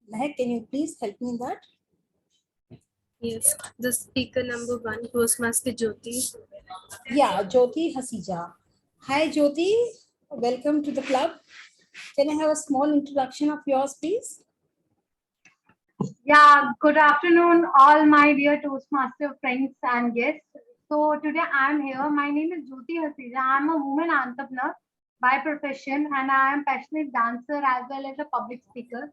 Mehak, can you please help me in that? Yes, the speaker number 1, Toastmaster Jyoti. Yeah, Jyoti Hasija. Hi, Jyoti. Welcome to the club. Can I have a small introduction of yours, please? Yeah, good afternoon, all my dear Toastmaster friends and guests. So today I am here. My name is Jyoti Hasija. I am a woman entrepreneur by profession, and I am passionate dancer as well as a public speaker.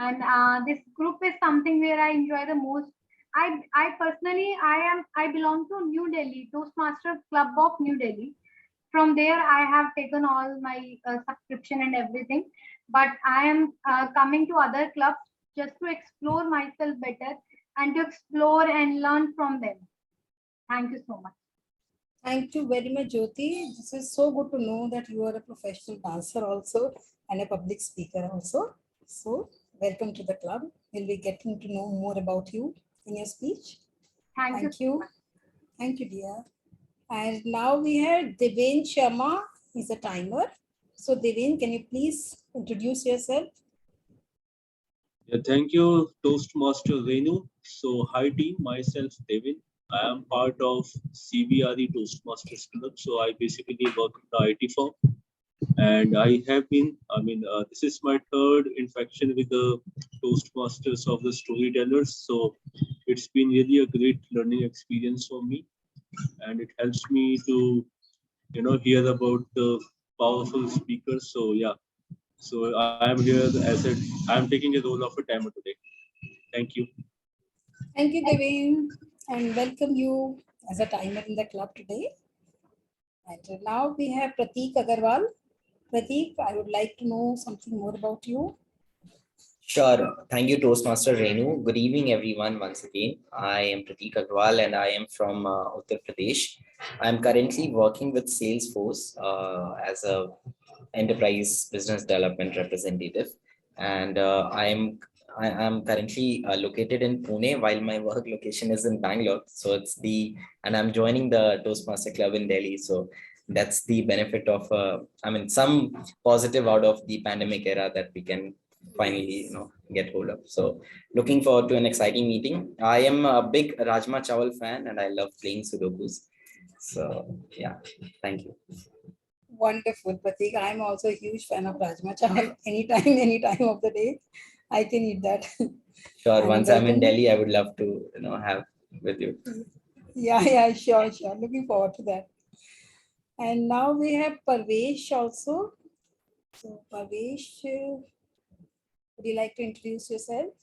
And this group is something where I enjoy the most. I personally I belong to New Delhi Toastmaster Club of New Delhi. From there, I have taken all my subscription and everything. But I am coming to other clubs just to explore myself better and to explore and learn from them. Thank you so much. Thank you very much, Jyoti. This is so good to know that you are a professional dancer also and a public speaker also. So, welcome to the club. We'll be getting to know more about you in your speech. Thank you Thank so you. much. Thank you, dear. And now we have Deven Sharma. He's a timer. So, Deven, can you please introduce yourself? Yeah, thank you, Toastmaster Renu. So, hi team, myself Devin. I am part of CBRE Toastmasters Club. So, I basically work in the IT firm, and I have been. This is my third interaction with the Toastmasters of the storytellers. So, it's been really a great learning experience for me, and it helps me to, hear about the powerful speakers. So, yeah. So, I am here I am taking a role of a timer today. Thank you. Thank you, Devin, and welcome you as a timer in the club today. And now we have Prateek Agarwal. Prateek, I would like to know something more about you. Sure. Thank you, Toastmaster Renu. Good evening, everyone. Once again, I am Prateek Agrawal and I am from Uttar Pradesh. I am currently working with Salesforce as a enterprise business development representative, and I am currently located in Pune while my work location is in Bangalore. So and I'm joining the Toastmaster Club in Delhi. So that's the benefit of some positive out of the pandemic era that we can finally get hold of. So looking forward to an exciting meeting. I am a big Rajma Chawal fan and I love playing Sudokus. So yeah, thank you. Wonderful, Prateek. I'm also a huge fan of Rajma Chawal. Anytime, any time of the day, I can eat that. Sure. And once I'm in welcome. Delhi, I would love to have with you. Yeah, sure. Looking forward to that. And now we have Parvesh also. So Parvesh, would you like to introduce yourself?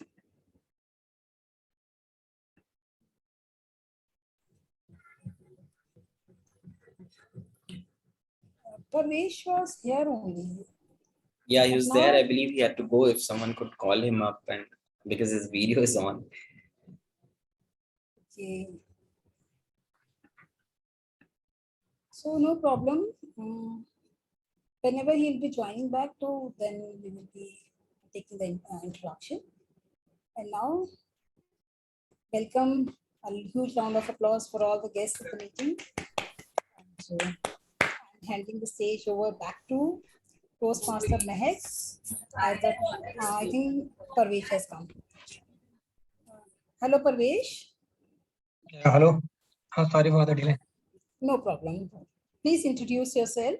Parvesh was here only. Yeah, he But was now, there. I believe he had to go if someone could call him up, and because his video is on. okay. So no problem. Whenever he'll be joining back to, then we will be taking the introduction. And now, welcome, a huge round of applause for all the guests of the meeting. So I'm handing the stage over back to Toastmaster Mehak. I think Parvesh has come. Hello, Parvesh. Yeah, hello. Sorry for the delay. No problem. Please introduce yourself.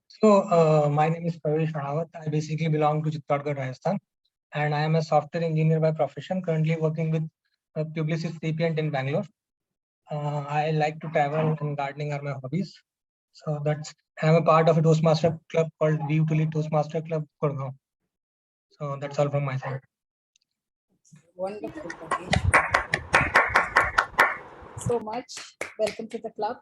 So, my name is Pravesh Ranawat. I basically belong to Chittorgarh, Rajasthan, and I am a software engineer by profession, currently working with Publicis Sapient in Bangalore. I like to travel and gardening are my hobbies. So I'm a part of a Toastmaster club called View to Lead Toastmaster Club, Gurgaon. So that's all from my side. Wonderful, Parvesh. So much. Welcome to the club.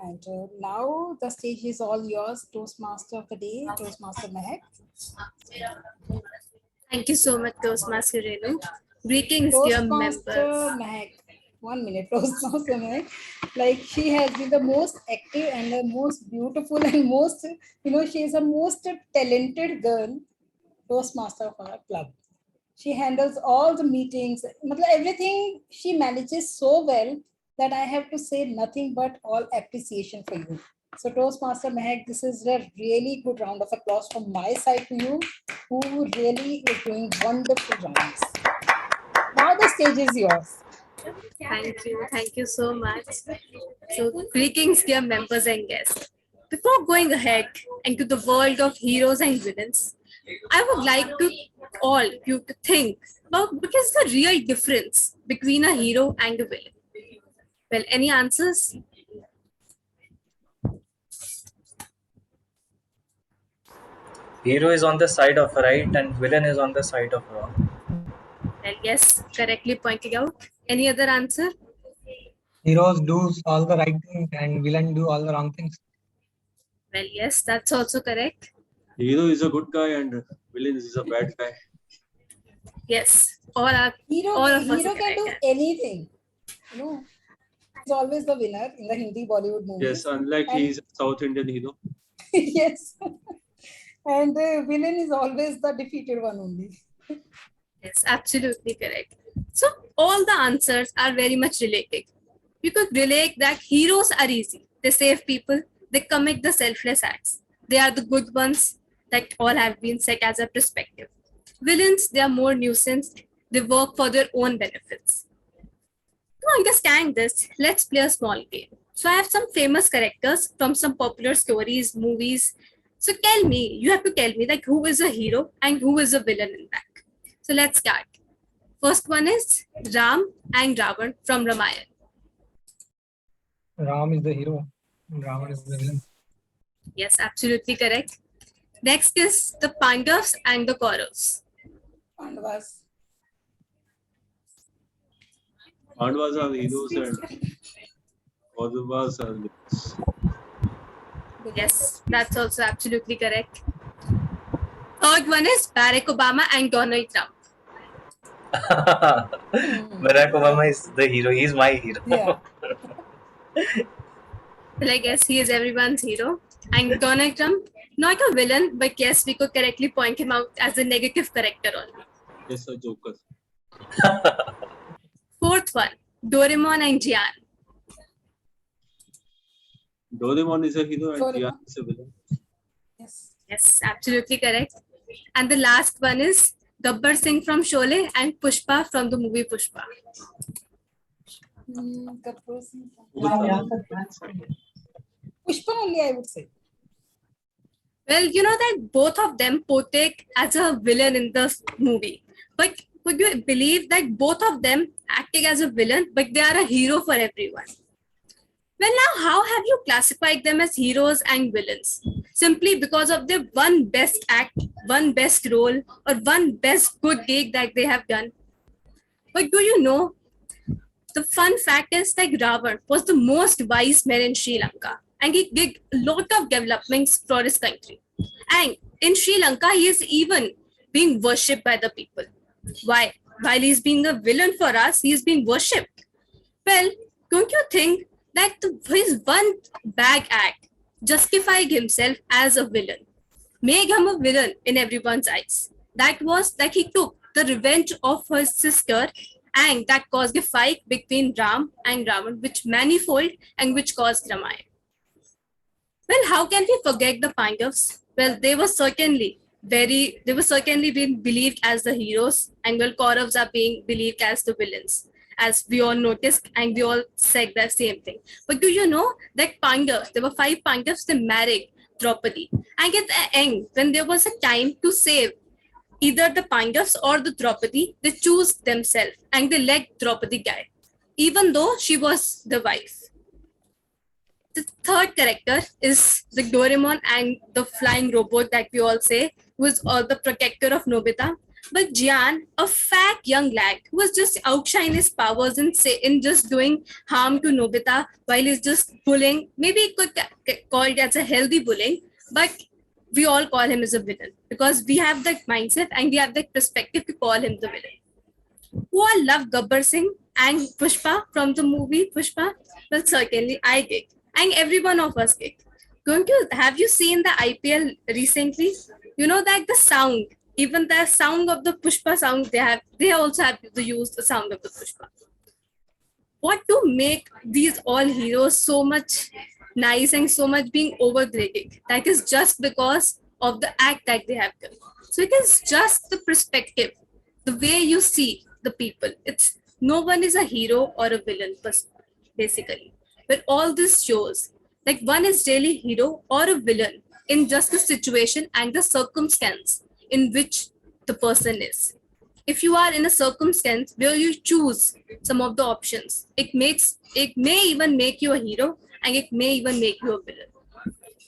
And now the stage is all yours, Toastmaster of the day, Toastmaster Mehak. Thank you so much, Toastmaster Renu. Greetings, dear Toastmaster members. Mehak. 1 minute, Toastmaster Mehak. Like she has been the most active and the most beautiful and most, she is the most talented girl, Toastmaster of our club. She handles all the meetings, everything she manages so well that I have to say nothing but all appreciation for you. So Toastmaster Mehak, this is a really good round of applause from my side to you, who really is doing wonderful rounds. Now the stage is yours. Thank you so much. So, greetings, dear members and guests. Before going ahead into the world of heroes and villains, I would like to all you to think about what is the real difference between a hero and a villain. Well, any answers? Hero is on the side of right and villain is on the side of wrong. Well, yes, correctly pointed out. Any other answer? Heroes do all the right things and villain do all the wrong things. Well, yes, that's also correct. Hero is a good guy and villain is a bad guy. Yes, all are Hero, all of us hero are can do correct. anything. You know, he's always the winner in the Hindi Bollywood movies. Yes, unlike And- he is a South Indian hero. Yes. And the villain is always the defeated one only. Yes, absolutely correct. So all the answers are very much related. You could relate that heroes are easy. They save people. They commit the selfless acts. They are the good ones that all have been set as a perspective. Villains, they are more nuisance. They work for their own benefits. To understand this, let's play a small game. So I have some famous characters from some popular stories, movies. So tell me, you have to tell me like who is a hero and who is a villain in that. So let's start. First one is Ram and Ravan from Ramayana. Ram is the hero and Ravan is the villain. Yes, absolutely correct. Next is the Pandavas and the Kauravas. Pandavas. Pandavas are heroes and Kauravas are villains. Yes, that's also absolutely correct. Third one is Barack Obama and Donald Trump. Barack Obama is the hero. He's my hero. Yeah. Well, I guess he is everyone's hero. And Donald Trump, not a villain, but yes, we could correctly point him out as a negative character only. Yes, a Joker. Fourth one, Doraemon and Jian. Doraemon is a hero and Doraemon. Jian is a villain. Yes. Yes, absolutely correct. And the last one is Gabbar Singh from Sholay and Pushpa from the movie Pushpa. Kapoor Singh. Both are- Pushpa only, I would say. Well, you know that both of them portrayed as a villain in the movie. But could you believe that both of them acting as a villain, but they are a hero for everyone? Well, now, how have you classified them as heroes and villains? Simply because of their one best act, one best role, or one best good deed that they have done? But do you know, the fun fact is that Ravan was the most wise man in Sri Lanka, and he did a lot of developments for his country. And in Sri Lanka, he is even being worshipped by the people. Why? While he's being a villain for us, he is being worshipped. Well, don't you think that his one bad act justified himself as a villain, made him a villain in everyone's eyes? That was that he took the revenge of his sister, and that caused a fight between Ram and Ravan, which manifold and which caused Ramayana. Well, how can we forget the Pandavas? Well, they were certainly being believed as the heroes, and well, Kauravas are being believed as the villains, as we all noticed, and we all said the same thing. But do you know that Pandavas, there were 5 Pandavas, they married Draupadi. And at the end, when there was a time to save either the Pandavas or the Draupadi, they choose themselves and they let Draupadi die, even though she was the wife. The third character is the Doraemon and the flying robot that we all say, who is all the protector of Nobita. But Jian, a fat young lad who was just outshine his powers in just doing harm to Nobita while he's just bullying. Maybe it could get called as a healthy bullying, but we all call him as a villain because we have that mindset and we have that perspective to call him the villain. Who all love Gabbar Singh and Pushpa from the movie Pushpa? Well, certainly I did. And every one of us did. Have you seen the IPL recently? You know that the sound, even the sound of the Pushpa sound, they also have to use the sound of the Pushpa. What to make these all heroes so much nice and so much being overgraded. That is just because of the act that they have done. So it is just the perspective, the way you see the people. It's no one is a hero or a villain, basically. But all this shows like one is really hero or a villain in just the situation and the circumstance in which the person is. If you are in a circumstance where you choose some of the options, it may even make you a hero and it may even make you a villain.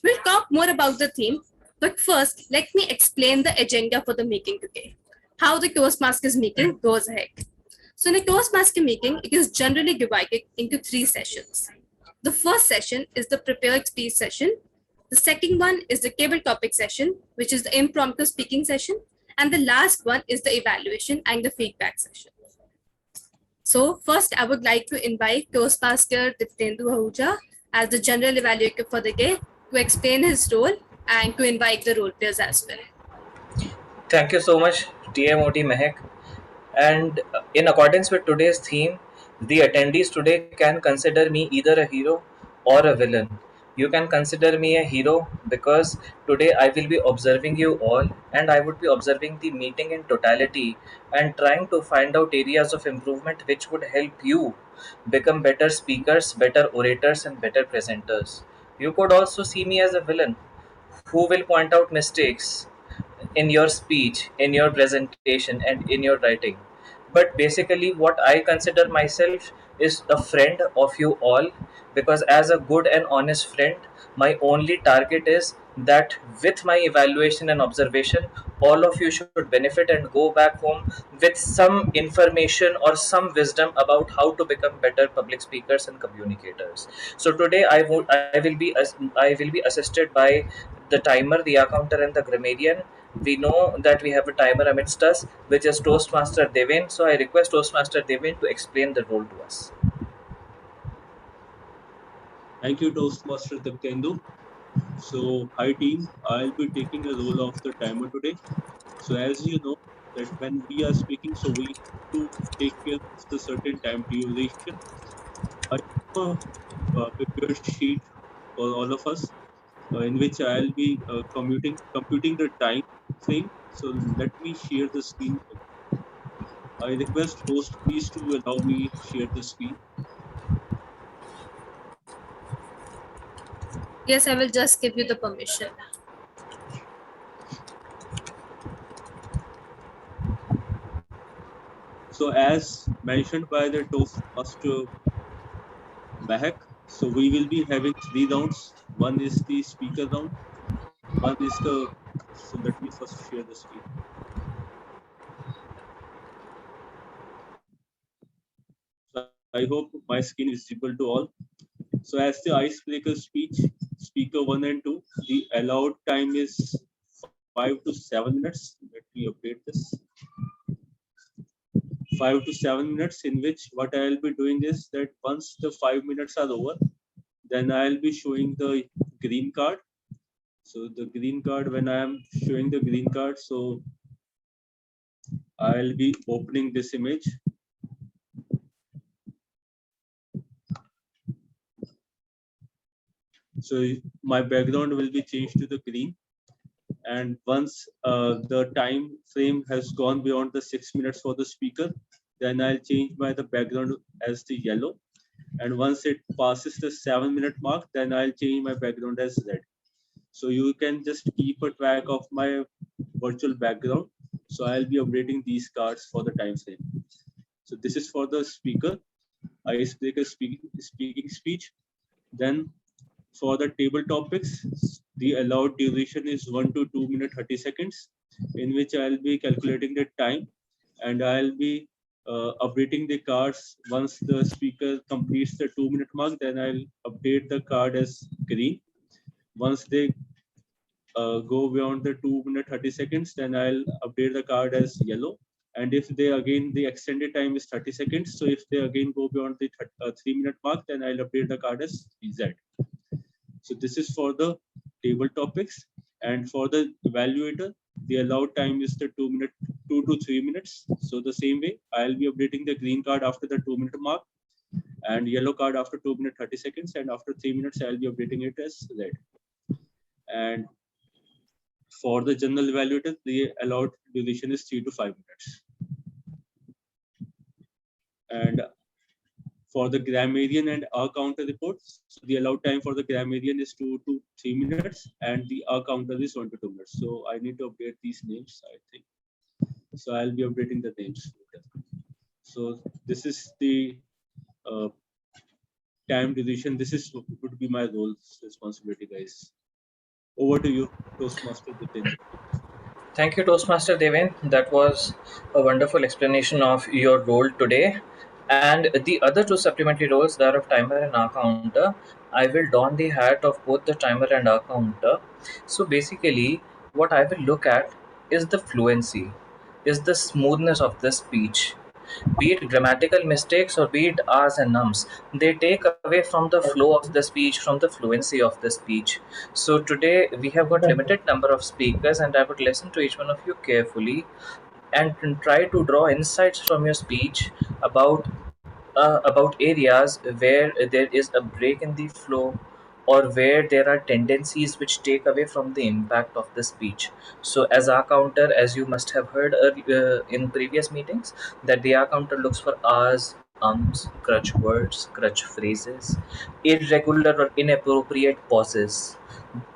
We'll talk more about the theme, but first let me explain the agenda for the meeting today. How the Toastmasters meeting goes ahead. So in a Toastmaster meeting, it is generally divided into 3 sessions. The first session is the prepared speech session. The second one is the table topic session, which is the impromptu speaking session. And the last one is the evaluation and the feedback session. So first, I would like to invite Toastmaster Diptendu Ahuja as the general evaluator for the day to explain his role and to invite the role players as well. Thank you so much, TMOT Mehak. And in accordance with today's theme, the attendees today can consider me either a hero or a villain. You can consider me a hero because today I will be observing you all and I would be observing the meeting in totality and trying to find out areas of improvement which would help you become better speakers, better orators, and better presenters. You could also see me as a villain who will point out mistakes in your speech, in your presentation, and in your writing. But basically, what I consider myself is a friend of you all because, as a good and honest friend, my only target is that with my evaluation and observation, all of you should benefit and go back home with some information or some wisdom about how to become better public speakers and communicators. So today I will be assisted by the timer, the accounter, and the grammarian. We know that we have a timer amidst us, which is Toastmaster Devin. So I request Toastmaster Devin to explain the role to us. Thank you, Toastmaster Diptendu. So, hi team, I'll be taking the role of the timer today. So, as you know, that when we are speaking, so we have to take care of the certain time duration. I have a prepared sheet for all of us in which I'll be computing the time frame. So, let me share the screen. I request host please to allow me share the screen. Yes, I will just give you the permission. So as mentioned by the Toastmaster Mahak, so we will be having 3 rounds. One is the speaker round. One is the, so let me first share the screen. So I hope my screen is visible to all. So as the icebreaker speech, speaker 1 and 2, the allowed time is 5 to 7 minutes. Let me update this. 5 to 7 minutes, in which what I'll be doing is that once the 5 minutes are over, then I'll be showing the green card. So the green card, when I am showing the green card, so I'll be opening this image. So my background will be changed to the green. And once the time frame has gone beyond the 6 minutes for the speaker, then I'll change the background as the yellow. And once it passes the 7-minute mark, then I'll change my background as red. So you can just keep a track of my virtual background. So I'll be updating these cards for the time frame. So this is for the speaker, icebreaker speaking speech. Then for the table topics, the allowed duration is 1 to 2 minutes 30 seconds, in which I'll be calculating the time and I'll be updating the cards. Once the speaker completes the 2-minute mark, then I'll update the card as green. Once they go beyond the 2 minute 30 seconds, then I'll update the card as yellow. And if they again, the extended time is 30 seconds. So if they again go beyond the 3-minute mark, then I'll update the card as Z. So this is for the table topics. And for the evaluator, the allowed time is the 2 to 3 minutes. So the same way, I'll be updating the green card after the 2-minute mark. and yellow card after 2 minutes 30 seconds, and after 3 minutes I'll be updating it as red. And for the general evaluator, the allowed duration is 3 to 5 minutes. And for the grammarian and R counter reports, so the allowed time for the grammarian is 2 to 3 minutes, and the R counter is 1 to 2 minutes. So I need to update these names, I think. So I'll be updating the names. So this is the time duration. This is would be my role responsibility, guys. Over to you, Toastmaster Dipen. Thank you, Toastmaster Devin. That was a wonderful explanation of your role today. And the other two supplementary roles, that of timer and hour counter, I will don the hat of both the timer and hour counter. So basically, what I will look at is the fluency, is the smoothness of the speech. Be it grammatical mistakes or be it ahs and nums, they take away from the flow of the speech, from the fluency of the speech. So today we have got limited number of speakers, and I would listen to each one of you carefully and try to draw insights from your speech about areas where there is a break in the flow, or where there are tendencies which take away from the impact of the speech. So as our counter, as you must have heard in previous meetings, that the R counter looks for R's, ums, crutch words, crutch phrases, irregular or inappropriate pauses.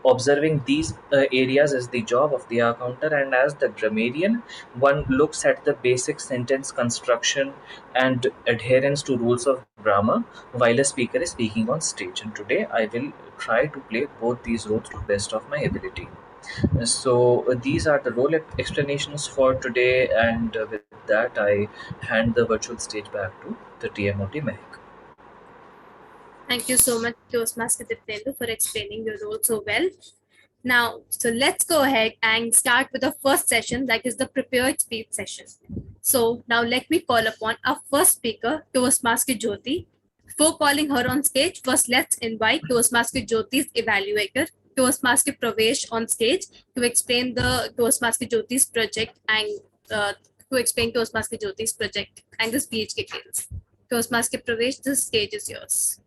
Observing these areas is the job of the R counter, and as the grammarian, one looks at the basic sentence construction and adherence to rules of grammar while a speaker is speaking on stage. And today I will try to play both these roles to the best of my ability. So these are the role explanations for today, and with that I hand the virtual stage back to the TMOT Mehak. Thank you so much, Toastmaster Diptendu, for explaining your role so well. Now, so let's go ahead and start with the first session, that is the prepared speech session. So now let me call upon our first speaker, Toastmaster Jyoti. Before calling her on stage, first let's invite Toastmaster Jyoti's evaluator, Toastmaster Pravesh, on stage to explain the Toastmaster Jyoti's project and the speech details. Toastmaster Pravesh, the stage is yours.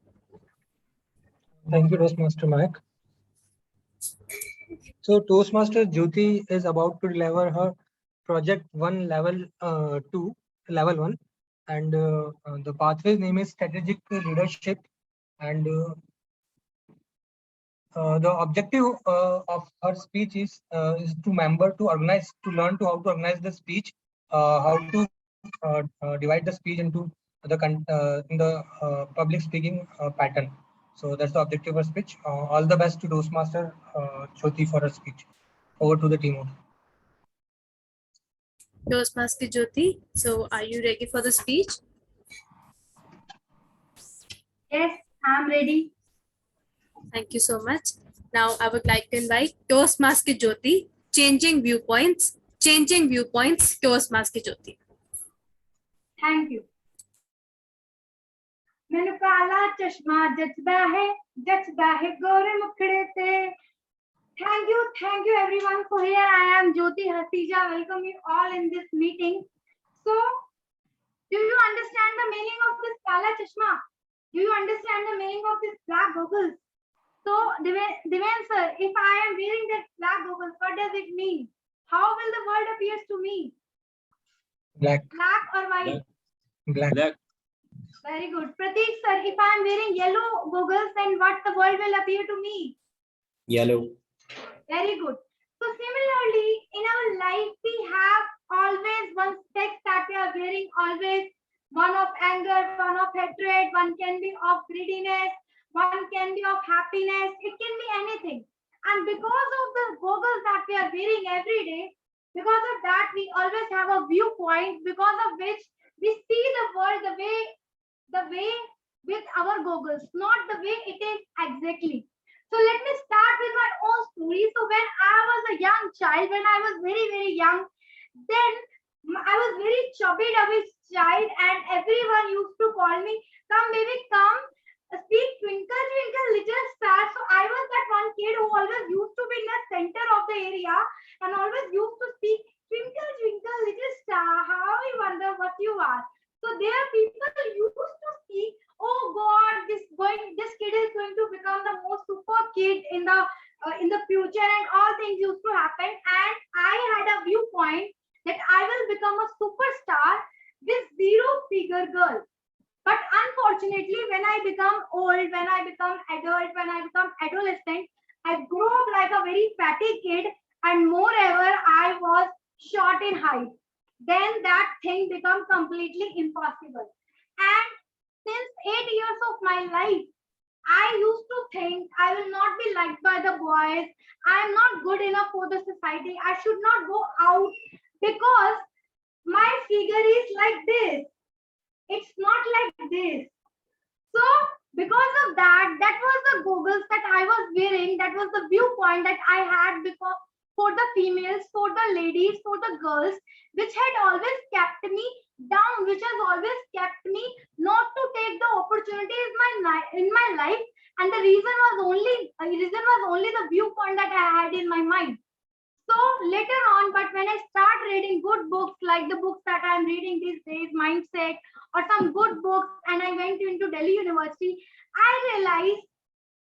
Thank you, Toastmaster Mike. So Toastmaster Jyoti is about to deliver her project 1 level 1, and the pathway name is strategic leadership, and the objective of her speech is to learn to how to organize the speech, how to divide the speech into the public speaking pattern. So that's the objective of speech. All the best to Toastmaster Jyoti for her speech. Over to the team. Toastmaster Jyoti, so are you ready for the speech? Yes, I'm ready. Thank you so much. Now I would like to invite Toastmaster Jyoti, changing viewpoints, Toastmaster Jyoti. Thank you. मैंने काला चश्मा जचदा है गोरे मुखड़े से. Thank you everyone for here. I am Jyoti Hasija. Welcome you all in this meeting. So, do you understand the meaning of this kala chashma? Do you understand the meaning of this black goggles? So, Deven sir, if I am wearing that black goggles, what does it mean? How will the world appear to me? Black. Black or white? Black. Black. Very good. Prateek sir, if I am wearing yellow goggles, then what the world will appear to me? Yellow. Very good. So similarly, in our life, we have always one specs that we are wearing, always one of anger, one of hatred, one can be of greediness, one can be of happiness, it can be anything. And because of the goggles that we are wearing every day, because of that, we always have a viewpoint because of which we see the world the way with our goggles, not the way it is exactly. So let me start with my own story. So when I was a young child, when I was very, very young, then I was very chubby child, and everyone used to call me, come baby, come, speak twinkle, twinkle, little star. So I was that one kid who always used to be in the center of the area and always used to speak, twinkle, twinkle, little star, how I wonder what you are. So there people used to speak, oh oh God, this kid is going to become the most super kid in the future, and all things used to happen. And I had a viewpoint that I will become a superstar with zero figure girl. But unfortunately, when I become old, when I become adult, when I become adolescent, I grew up like a very fatty kid, and moreover, I was short in height. Then that thing become completely impossible. And since 8 years of my life, I used to think I will not be liked by the boys. I am not good enough for the society. I should not go out because my figure is like this. It's not like this. So because of that, that was the goggles that I was wearing. That was the viewpoint that I had before for the females, for the ladies, for the girls, which had always kept me down, which has always kept me not to take the opportunities in my life. And the reason was only the viewpoint that I had in my mind. So later on, but when I start reading good books like the books that I'm reading these days, Mindset or some good books, and I went into Delhi University, I realized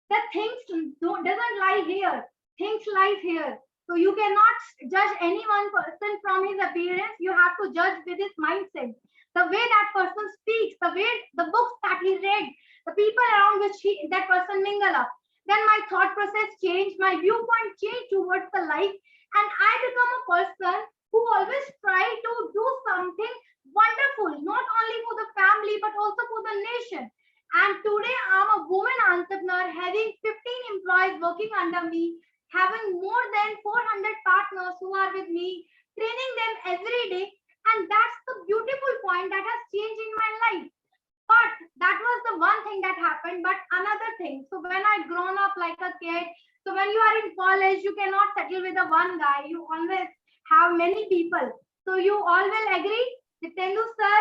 that things doesn't lie here. Things lie here. So you cannot judge any one person from his appearance. You have to judge with his mindset, the way that person speaks, the way the books that he read, the people around which that person mingle up. Then my thought process changed, my viewpoint changed towards the life, and I become a person who always try to do something wonderful, not only for the family but also for the nation. And today I'm a woman entrepreneur having 15 employees working under me, having more than 400 partners who are with me, training them every day. And that's the beautiful point that has changed in my life. But that was the one thing that happened. But another thing, so when I grown up like a kid, so when you are in college, you cannot settle with a one guy. You always have many people. So you all will agree. Jitendu sir,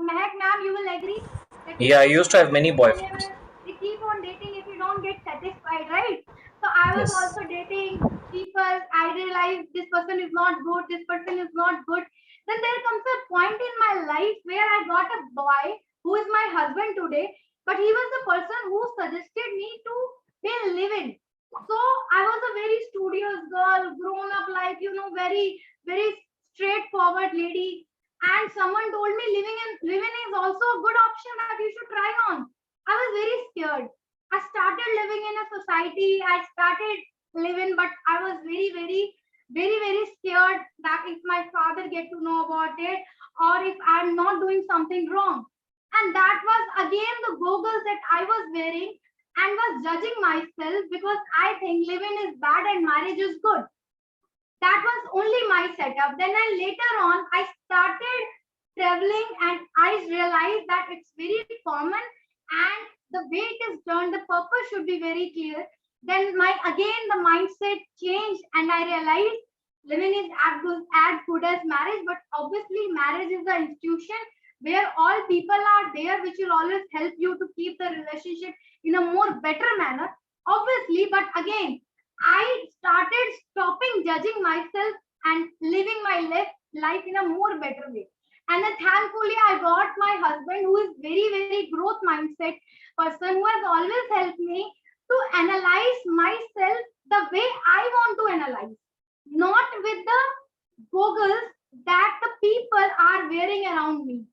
Mehak ma'am, you will agree. Yeah, I used to have many boyfriends. We keep on dating if you don't get satisfied, right? So I was Yes. also dating people. I realized this person is not good, this person is not good. Then there comes a point in my life where I got a boy who is my husband today, but he was the person who suggested me to be live-in. So I was a very studious girl, grown up like, very, very straightforward lady. And someone told me living is also a good option that you should try on. I was very scared. I started living in a society. I started living, but I was very, very, very, very scared that if my father get to know about it, or if I'm not doing something wrong. And that was again the goggles that I was wearing and was judging myself because I think living is bad and marriage is good. That was only my setup. Then later on, I started traveling and I realized that it's very common and the way it is done, the purpose should be very clear. Then the mindset changed and I realized living is as good as marriage, but obviously marriage is the institution where all people are there, which will always help you to keep the relationship in a more better manner. Obviously, but again, I started stopping judging myself and living my life in a more better way. And then thankfully, I got my husband who is very, very growth mindset person who has always helped me to analyze myself the way I want to analyze, not with the goggles that the people are wearing around me.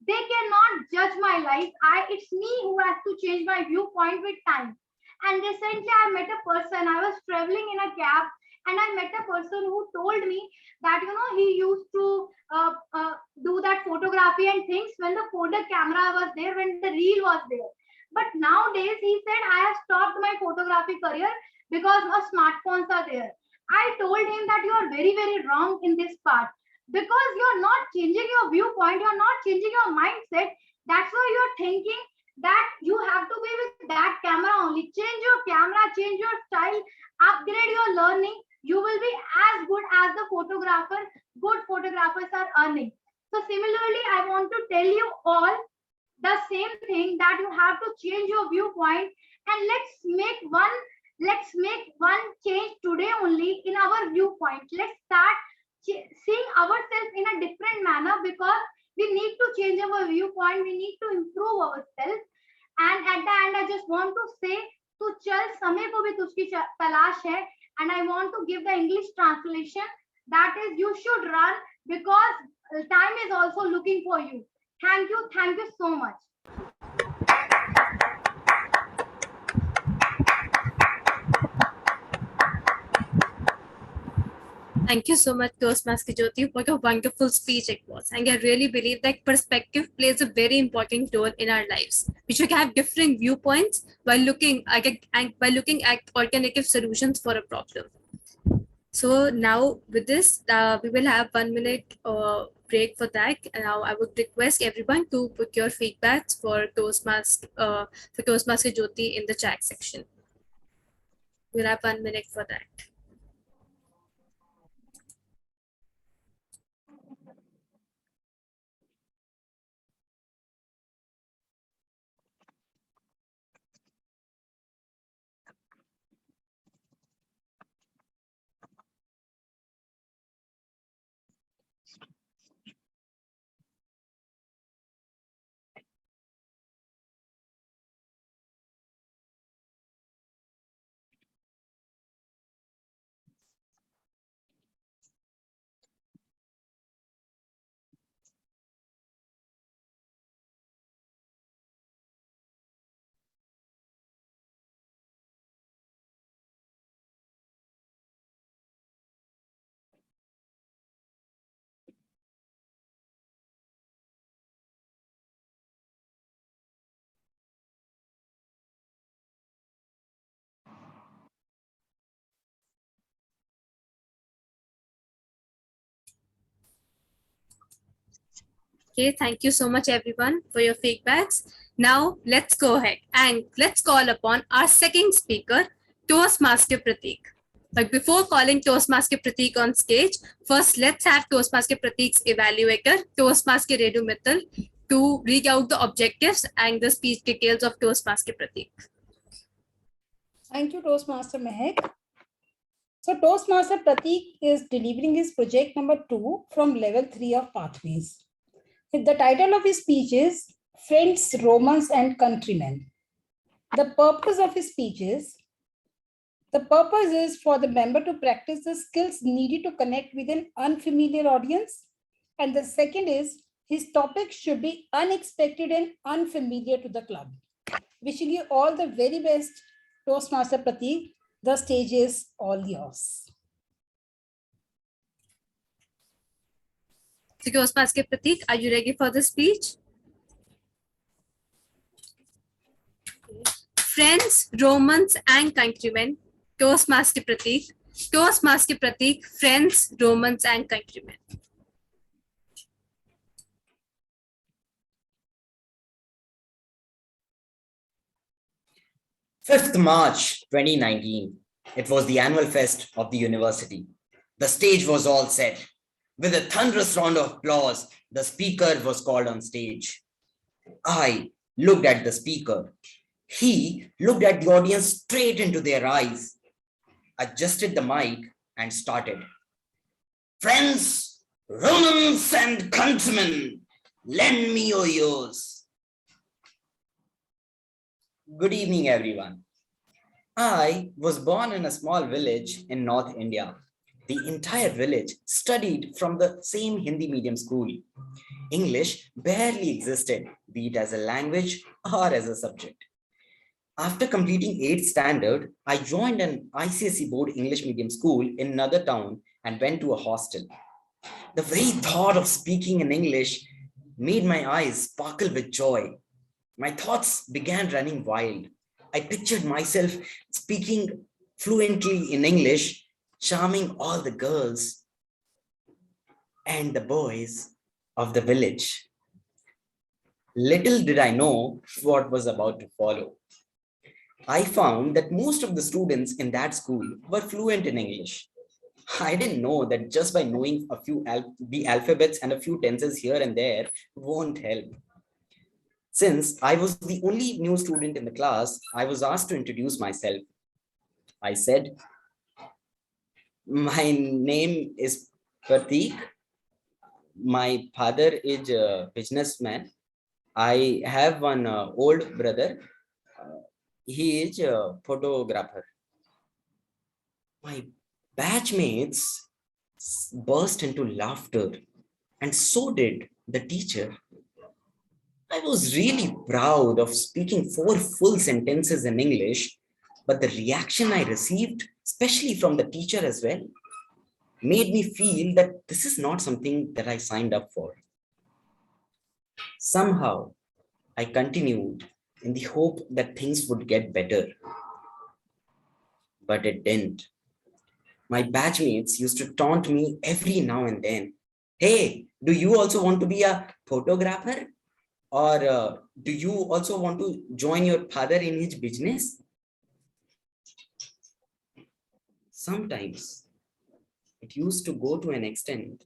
They cannot judge my life. It's me who has to change my viewpoint with time. And recently, I met a person. I was traveling in a cab, and I met a person who told me that he used to do that photography and things when the photo camera was there, when the reel was there. But nowadays, he said, I have stopped my photography career because my smartphones are there. I told him that you are very, very wrong in this part because you're not changing your viewpoint, you're not changing your mindset. That's why you're thinking that you have to be with that camera only. Change your camera, change your style, upgrade your learning. You will be as good as the photographer. Good photographers are earning. So similarly, I want to tell you all the same thing that you have to change your viewpoint and let's make one change today only in our viewpoint. Let's start seeing ourselves in a different manner because we need to change our viewpoint. We need to improve ourselves. And at the end, I just want to say, "Tu chal, समय को भी तुझकी तलाश है." And I want to give the English translation. That is, you should run because time is also looking for you. Thank you. Thank you so much. Thank you so much, Toastmaster Jyoti. What a wonderful speech it was. And I really believe that perspective plays a very important role in our lives. We should have different viewpoints while looking at alternative solutions for a problem. So now with this, we will have 1 minute break for that. And now I would request everyone to put your feedbacks for Toastmaster Jyoti in the chat section. We'll have 1 minute for that. Okay, thank you so much everyone for your feedbacks. Now let's go ahead and let's call upon our second speaker, Toastmaster Prateek. But before calling Toastmaster Prateek on stage, first let's have Toastmaster Prateek's evaluator, Toastmaster Renu Mittal, to read out the objectives and the speech details of Toastmaster Prateek. Thank you, Toastmaster Mehak. So Toastmaster Prateek is delivering his project number 2 from level 3 of Pathways. The title of his speech is Friends, Romans and Countrymen. The purpose of his speech is, the purpose is for the member to practice the skills needed to connect with an unfamiliar audience. And the second is, his topic should be unexpected and unfamiliar to the club. Wishing you all the very best, Toastmaster Prateek. The stage is all yours. So Toastmaster Prateek, are you ready for the speech? Friends, Romans and countrymen, Toastmaster Prateek. Toastmaster Prateek, friends, Romans and countrymen. March 2019. It was the annual fest of the university. The stage was all set. With a thunderous round of applause, the speaker was called on stage. I looked at the speaker. He looked at the audience straight into their eyes, adjusted the mic and started. Friends, Romans and countrymen, lend me your ears. Good evening, everyone. I was born in a small village in North India. The entire village studied from the same Hindi medium school. English barely existed, be it as a language or as a subject. After completing 8th standard, I joined an ICSE board English medium school in another town and went to a hostel. The very thought of speaking in English made my eyes sparkle with joy. My thoughts began running wild. I pictured myself speaking fluently in English, charming all the girls and the boys of the village. Little did I know what was about to follow. I found that most of the students in that school were fluent in English. I didn't know that just by knowing a few the alphabets and a few tenses here and there won't help. Since I was the only new student in the class, I was asked to introduce myself. I said, my name is Prateek. My father is a businessman. I have one old brother he is a photographer. My batchmates burst into laughter, and so did the teacher. I was really proud of speaking 4 full sentences in English, but the reaction I received, especially from the teacher as well, made me feel that this is not something that I signed up for. Somehow, I continued in the hope that things would get better, but it didn't. My batchmates used to taunt me every now and then. Hey, do you also want to be a photographer? Or do you also want to join your father in his business? Sometimes it used to go to an extent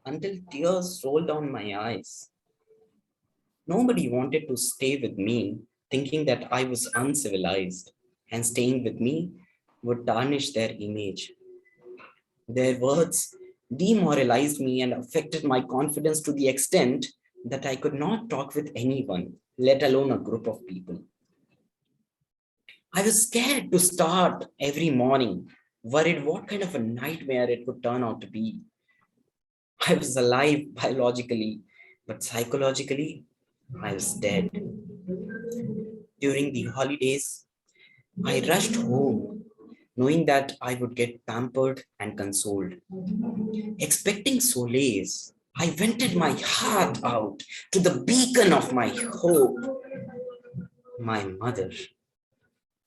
until tears rolled down my eyes. Nobody wanted to stay with me, thinking that I was uncivilized, and staying with me would tarnish their image. Their words demoralized me and affected my confidence to the extent that I could not talk with anyone, let alone a group of people. I was scared to start every morning, worried what kind of a nightmare it would turn out to be. I was alive biologically, but psychologically, I was dead. During the holidays, I rushed home, knowing that I would get pampered and consoled. Expecting solace, I vented my heart out to the beacon of my hope, my mother.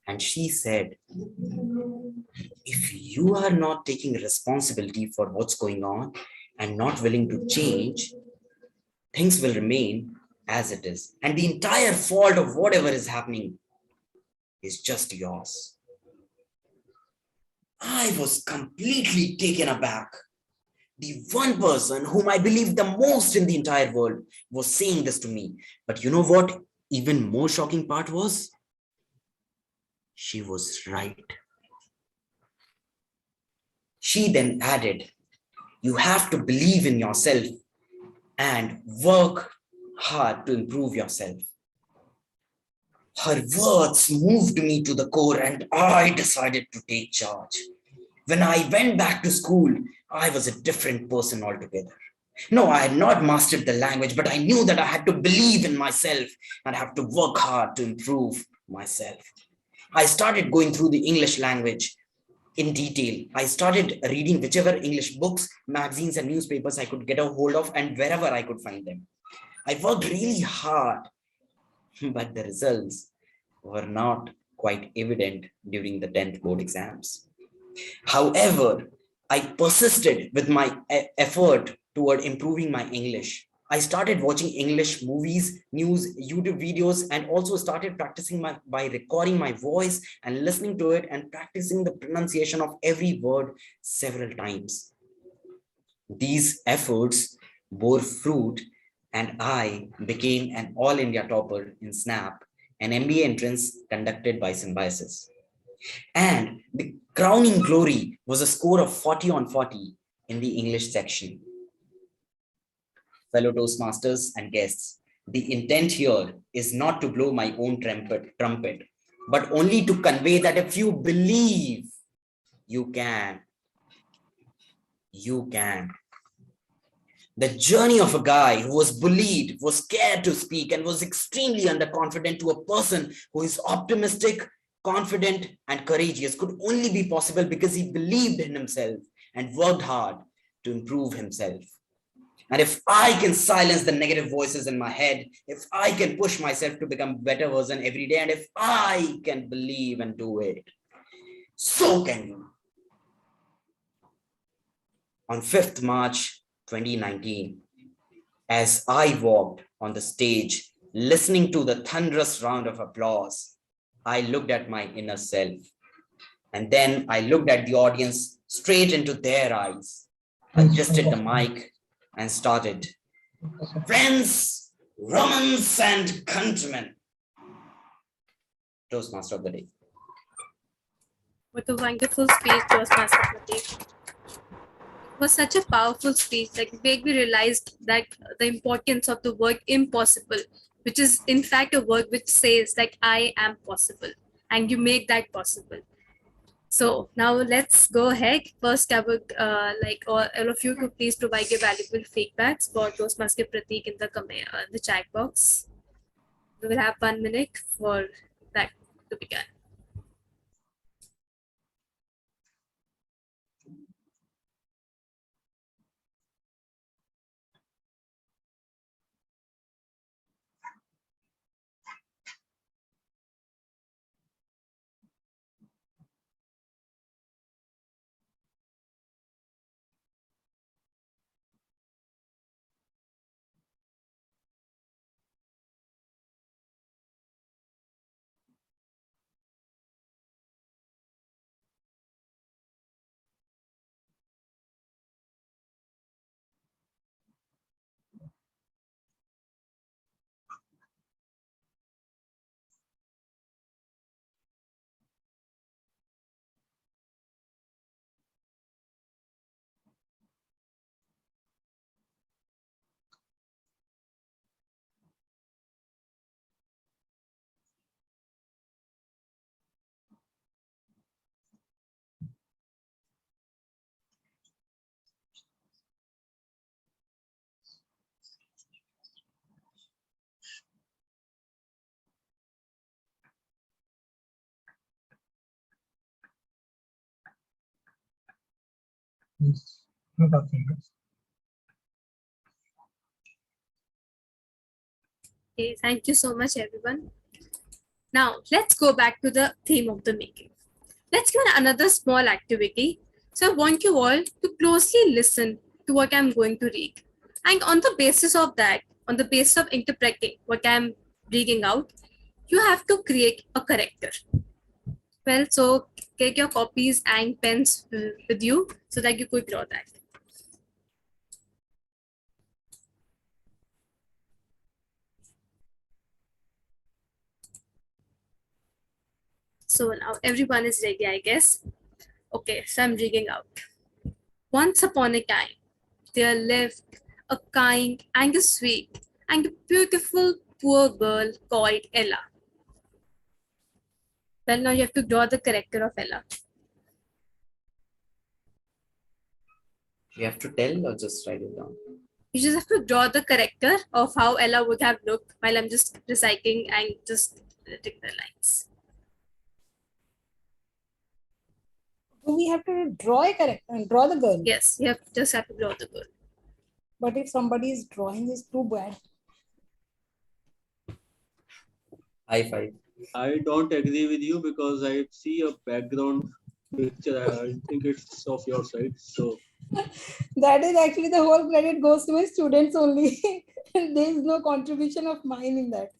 And she said, if you are not taking responsibility for what's going on and not willing to change, things will remain as it is. And the entire fault of whatever is happening is just yours. I was completely taken aback. The one person whom I believed the most in the entire world was saying this to me. But you know what? Even more shocking part was, she was right. She then added, you have to believe in yourself and work hard to improve yourself. Her words moved me to the core and I decided to take charge. When I went back to school, I was a different person altogether. No, I had not mastered the language, but I knew that I had to believe in myself and have to work hard to improve myself. I started going through the English language in detail. I started reading whichever English books, magazines, and newspapers I could get a hold of and wherever I could find them. I worked really hard, but the results were not quite evident during the 10th board exams. However, I persisted with my effort toward improving my English. I started watching English movies, news, YouTube videos, and also started practicing by recording my voice and listening to it and practicing the pronunciation of every word several times. These efforts bore fruit and I became an All India topper in SNAP, an MBA entrance conducted by Symbiosis. And the crowning glory was a score of 40 on 40 in the English section. Fellow Toastmasters and guests, the intent here is not to blow my own trumpet, but only to convey that if you believe, you can. You can. The journey of a guy who was bullied, was scared to speak, and was extremely underconfident to a person who is optimistic, confident, and courageous could only be possible because he believed in himself and worked hard to improve himself. And if I can silence the negative voices in my head, if I can push myself to become a better version every day, and if I can believe and do it, so can you. On 5th March 2019, as I walked on the stage, listening to the thunderous round of applause, I looked at my inner self. And then I looked at the audience straight into their eyes, adjusted the mic, and started. Friends, Romans, and countrymen. Toastmaster of the day. What a wonderful speech, Toastmaster Prateek. It was such a powerful speech. Like, it made me realize that the importance of the word impossible. which is in fact a word which says like I am possible, and you make that possible. So now let's go ahead. First, I would like all of you to please provide your valuable feedbacks for Toastmaster Pratik in the chat box. We will have 1 minute for that to begin. Yes. No problem. Okay, thank you so much, everyone. Now let's go back to the theme of the making. Let's do another small activity. So I want you all to closely listen to what I'm going to read. And on the basis of that, on the basis of interpreting what I'm reading out, you have to create a character. Well, so take your copies and pens with you so that you could draw that. So now everyone is ready, I guess. Okay, so I'm reading out. Once upon a time, there lived a kind and a sweet and a beautiful poor girl called Ella. Well, now you have to draw the character of Ella. You have to tell or just write it down? You just have to draw the character of how Ella would have looked while I'm just reciting and just editing the lines. Do we have to draw a character and draw the girl? Yes, you just have to draw the girl. But if somebody's drawing is too bad, High five. I don't agree with you because I see a background picture. I think it's of your side. So that is actually the whole credit goes to my students only. There is no contribution of mine in that.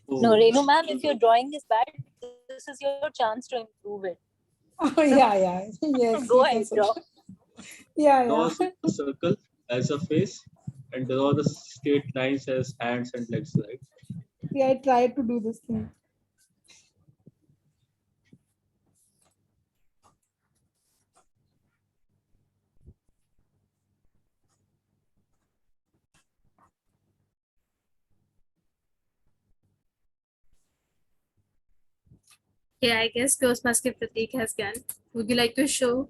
No, Renu ma'am, if your drawing is bad, this is your chance to improve it. Oh, yeah. Yes. Go you ahead, can say. draw. Yeah. draw a circle as a face and draw the straight lines as hands and legs, right? Yeah, I tried to do this thing. Yeah, I guess Toastmaster Pratik has done. Would you like to show?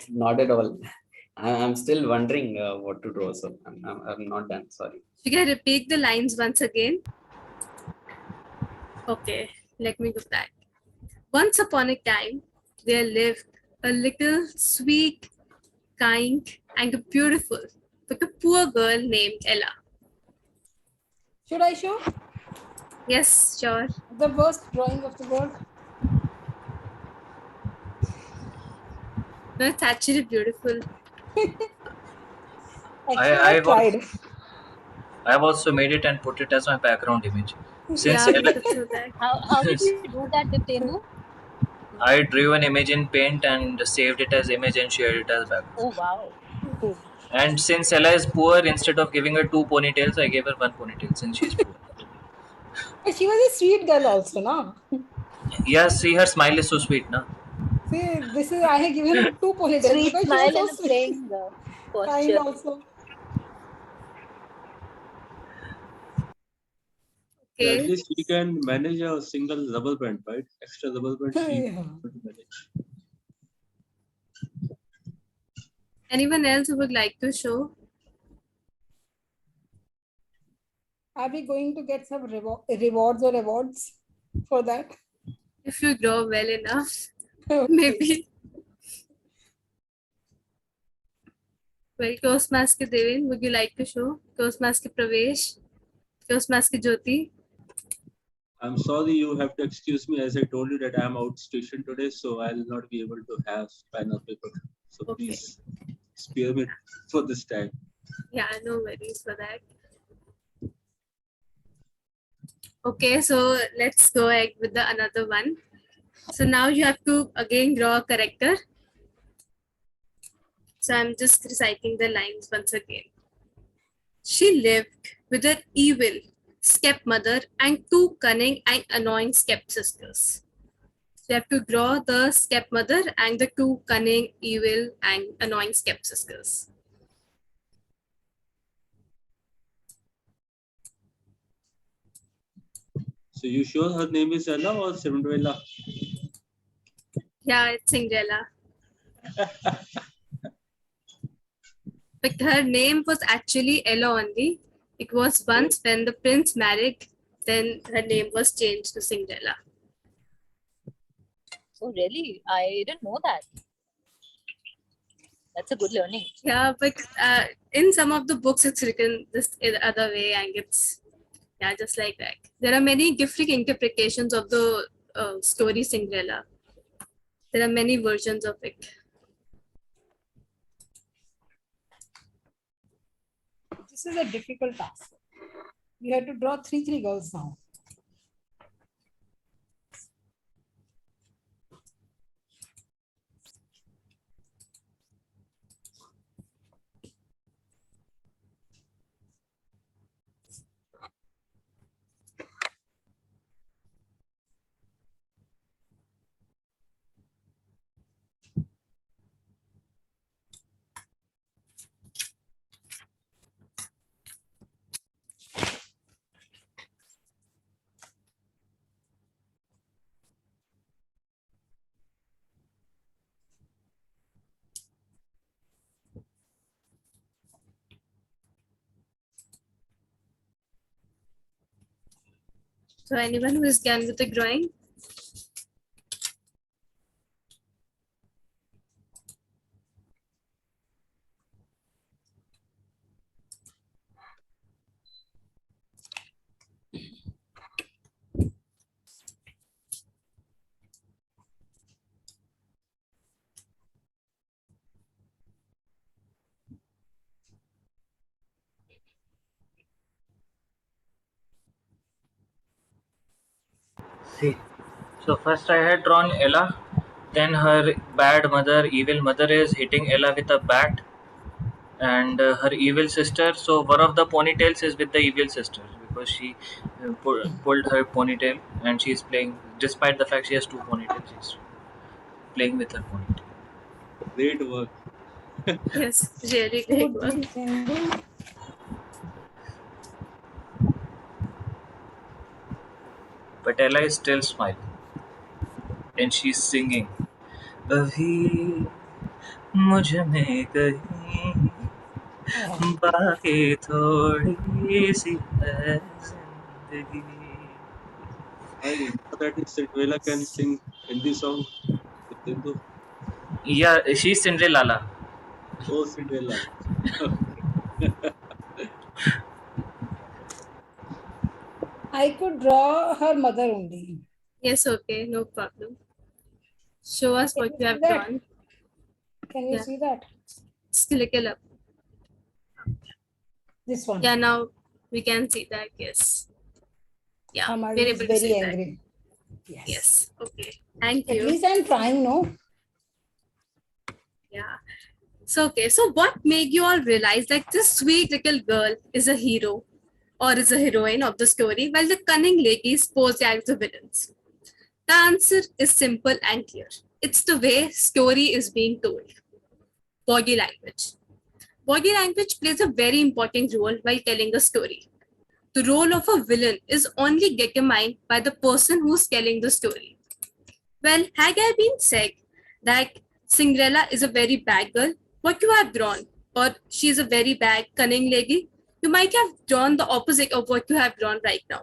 Not at all. I'm still wondering what to draw. So I'm not done. Sorry. You can repeat the lines once again. Okay, let me do that. Once upon a time, there lived a little sweet, kind, and beautiful, but a poor girl named Ella. Should I show Yes, sure. the worst drawing of the world? No, it's actually beautiful. Actually, I tried. I've also made it and put it as my background image. Since Yeah, we could show that. How did you do that, Diptenu? I drew an image in Paint and saved it as image and shared it as background. Oh, wow. Cool. And since Ella is poor, instead of giving her 2 ponytails, I gave her 1 ponytail since she's poor. But she was a sweet girl also, no? Yeah, see, her smile is so sweet, na? See, this is I have given 2 ponytails Sweet because she smile was and so a sweet. playing posture. also. Yeah, at Okay. least we can manage a single rubber band, right? Extra rubber band she Yeah. able to manage. Anyone else who would like to show? Are we going to get some rewards or awards for that? If you draw well enough, Okay. maybe. Well, Toastmaster Devin, would you like to show? Toastmaster Pravesh, Toastmaster Jyoti. I'm sorry, you have to excuse me as I told you that I'm out station today, so I'll not be able to have pen or paper. So Okay. please spare me for this time. Yeah, no worries for that. Okay, so let's go ahead with the another one. So now you have to again draw a character. So I'm just reciting the lines once again. She lived with her evil stepmother and two cunning and annoying stepsisters. So you have to draw the stepmother and the two cunning, evil, and annoying stepsisters. So you sure her name is Ella or Cinderella? Yeah, it's Cinderella. But her name was actually Ella only. It was once when the prince married, then her name was changed to Cinderella. Oh, really? I didn't know that. That's a good learning. Yeah, but in some of the books it's written this other way, and it's just like that. There are many different interpretations of the story Cinderella. There are many versions of it. This is a difficult task. We have to draw three girls now. So anyone who is done with the drawing? See, so first I had drawn Ella, then her bad mother, evil mother is hitting Ella with a bat, and her evil sister. So one of the ponytails is with the evil sister because she pulled her ponytail and she's playing, despite the fact she has two ponytails, she's playing with her ponytail. Great work. Yes, really Who great would work. be Hindu? But Ella is still smiling and she's singing. अभी मुझ में कहीं बाकी थोड़ी सी है जिंदगी. I didn't know that Cinderella can sing Hindi song with Hindu. Yeah, she's Cinderella. Oh, Cinderella. I could draw her mother only. Yes, okay, no problem. Show us Can what you you see have that? drawn. Can you Yeah. see that? Just click it up. This one. Yeah, now we can see that. Yes. Yeah, Her mother we're is able to very see that. angry. Yes. Okay. Thank At you. least I'm trying, no? Yeah. So okay. So what made you all realize that this sweet little girl is a hero or is a heroine of the story, while the cunning ladies pose as the villains? The answer is simple and clear. It's the way story is being told. Body language. Body language plays a very important role while telling a story. The role of a villain is only determined by the person who's telling the story. Well, had I been said that Cinderella is a very bad girl, what you have drawn, or she's a very bad, cunning lady, you might have drawn the opposite of what you have drawn right now.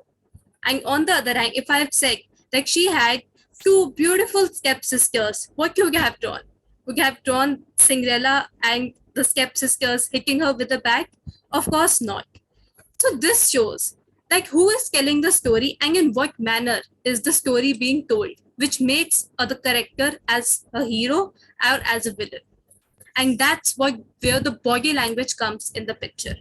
And on the other hand, if I have said that she had two beautiful stepsisters, what you would have drawn? Would you have drawn Cinderella and the stepsisters hitting her with a bat? Of course not. So this shows that who is telling the story and in what manner is the story being told, which makes the character as a hero or as a villain. And that's where the body language comes in the picture.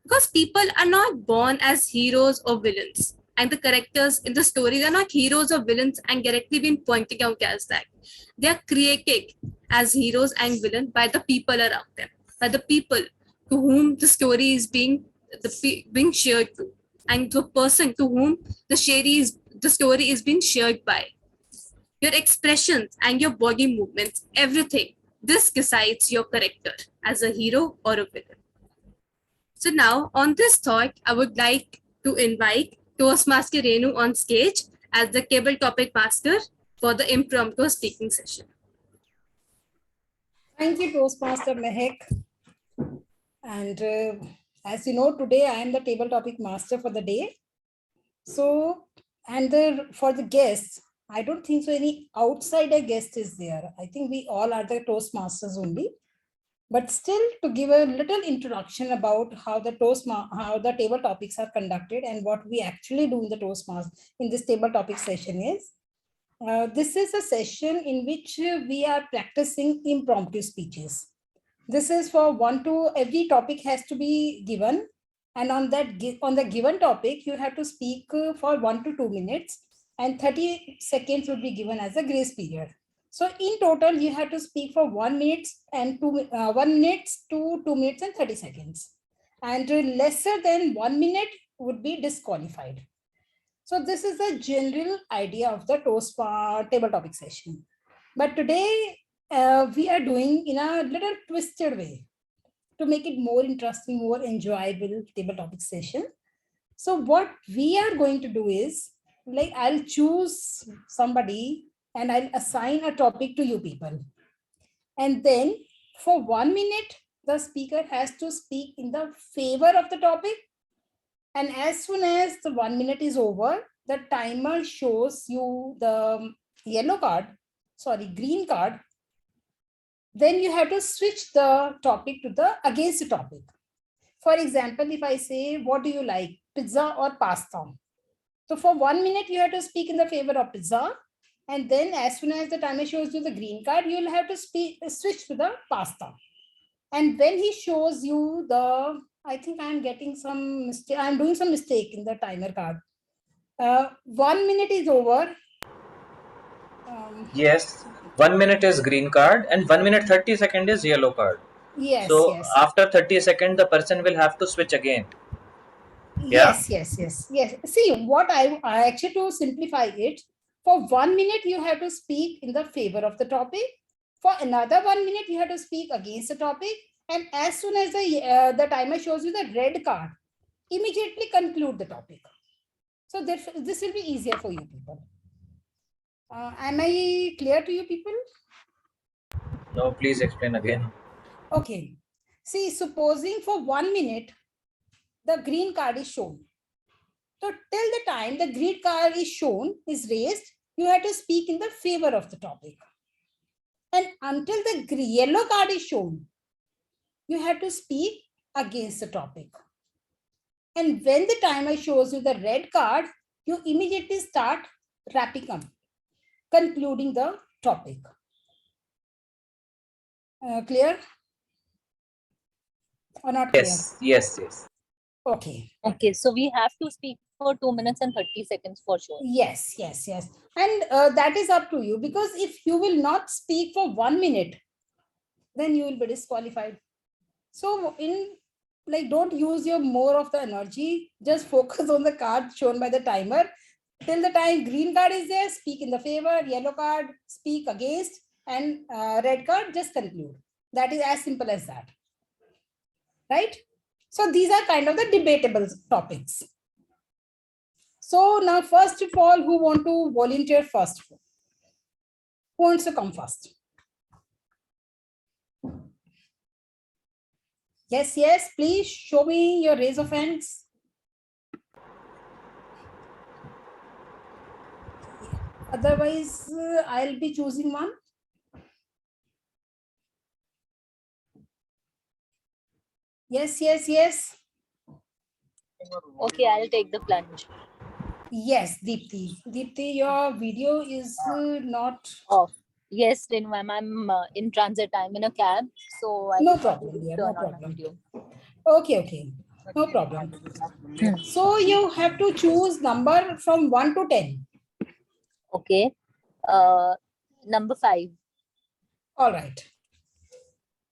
Because people are not born as heroes or villains. And the characters in the story, they're not heroes or villains and directly being pointed out as that. They are created as heroes and villains by the people around them, by the people to whom the story is being shared to, and the person to whom the story is being shared by. Your expressions and your body movements, everything. This decides your character as a hero or a villain. So now, on this thought, I would like to invite Toastmaster Renu on stage as the table topic master for the impromptu speaking session. Thank you, Toastmaster Mehek. And as you know, today I am the table topic master for the day. So, and for the guests, I don't think so any outsider guest is there. I think we all are the Toastmasters only. But still, to give a little introduction about how the table topics are conducted and what we actually do in the Toastmasters in this table topic session is, this is a session in which we are practicing impromptu speeches. This is for every topic has to be given, and on the given topic you have to speak for 1 to 2 minutes, and 30 seconds would be given as a grace period. So in total, you have to speak for 1 minute and 1 minute to 2 minutes and 30 seconds. And lesser than 1 minute would be disqualified. So this is the general idea of the table topic session. But today we are doing in a little twisted way to make it more interesting, more enjoyable table topic session. So what we are going to do is, like, I'll choose somebody and I'll assign a topic to you people. And then for 1 minute, the speaker has to speak in the favor of the topic. And as soon as the 1 minute is over, the timer shows you the green card. Then you have to switch the topic to the against the topic. For example, if I say, what do you like, pizza or pasta? So for 1 minute, you have to speak in the favor of pizza. And then as soon as the timer shows you the green card, you'll have to switch to the pasta. And when he shows you I think I'm getting some mistake. I'm doing some mistake in the timer card. 1 minute is over. Yes, 1 minute is green card and 1 minute 30 second is yellow card. Yes. So yes. after 30 second, the person will have to switch again. Yes. See, what I actually, to simplify it, for 1 minute, you have to speak in the favor of the topic. For another 1 minute, you have to speak against the topic. And as soon as the timer shows you the red card, immediately conclude the topic. So this will be easier for you people. Am I clear to you people? No, please explain again. Okay. See, supposing for 1 minute, the green card is shown. So till the time the green card is raised, you have to speak in the favor of the topic. And until the yellow card is shown, you have to speak against the topic. And when the timer shows you the red card, you immediately start wrapping up, concluding the topic. Clear? Or not clear? Yes. Okay. Okay, so we have to speak for 2 minutes and 30 seconds for sure. Yes. And that is up to you, because if you will not speak for 1 minute, then you will be disqualified. So don't use your more of the energy, just focus on the card shown by the timer. Till the time green card is there, speak in the favor, yellow card, speak against, and red card, just conclude. That is as simple as that. right? So these are kind of the debatable topics. So now, first of all, who want to volunteer first? Who wants to come first? Yes, yes, please show me your raise of hands. Otherwise, I'll be choosing one. Yes, yes, yes. Okay, I'll take the plunge. Yes, Deepthi. Deepthi, your video is not... Off. Yes, Renu ma'am, I'm in transit. I'm in a cab, so I No could not problem, dear, turn no on my problem. video. Okay, okay. No problem. So you have to choose number from 1 to 10. Okay. Number 5. All right.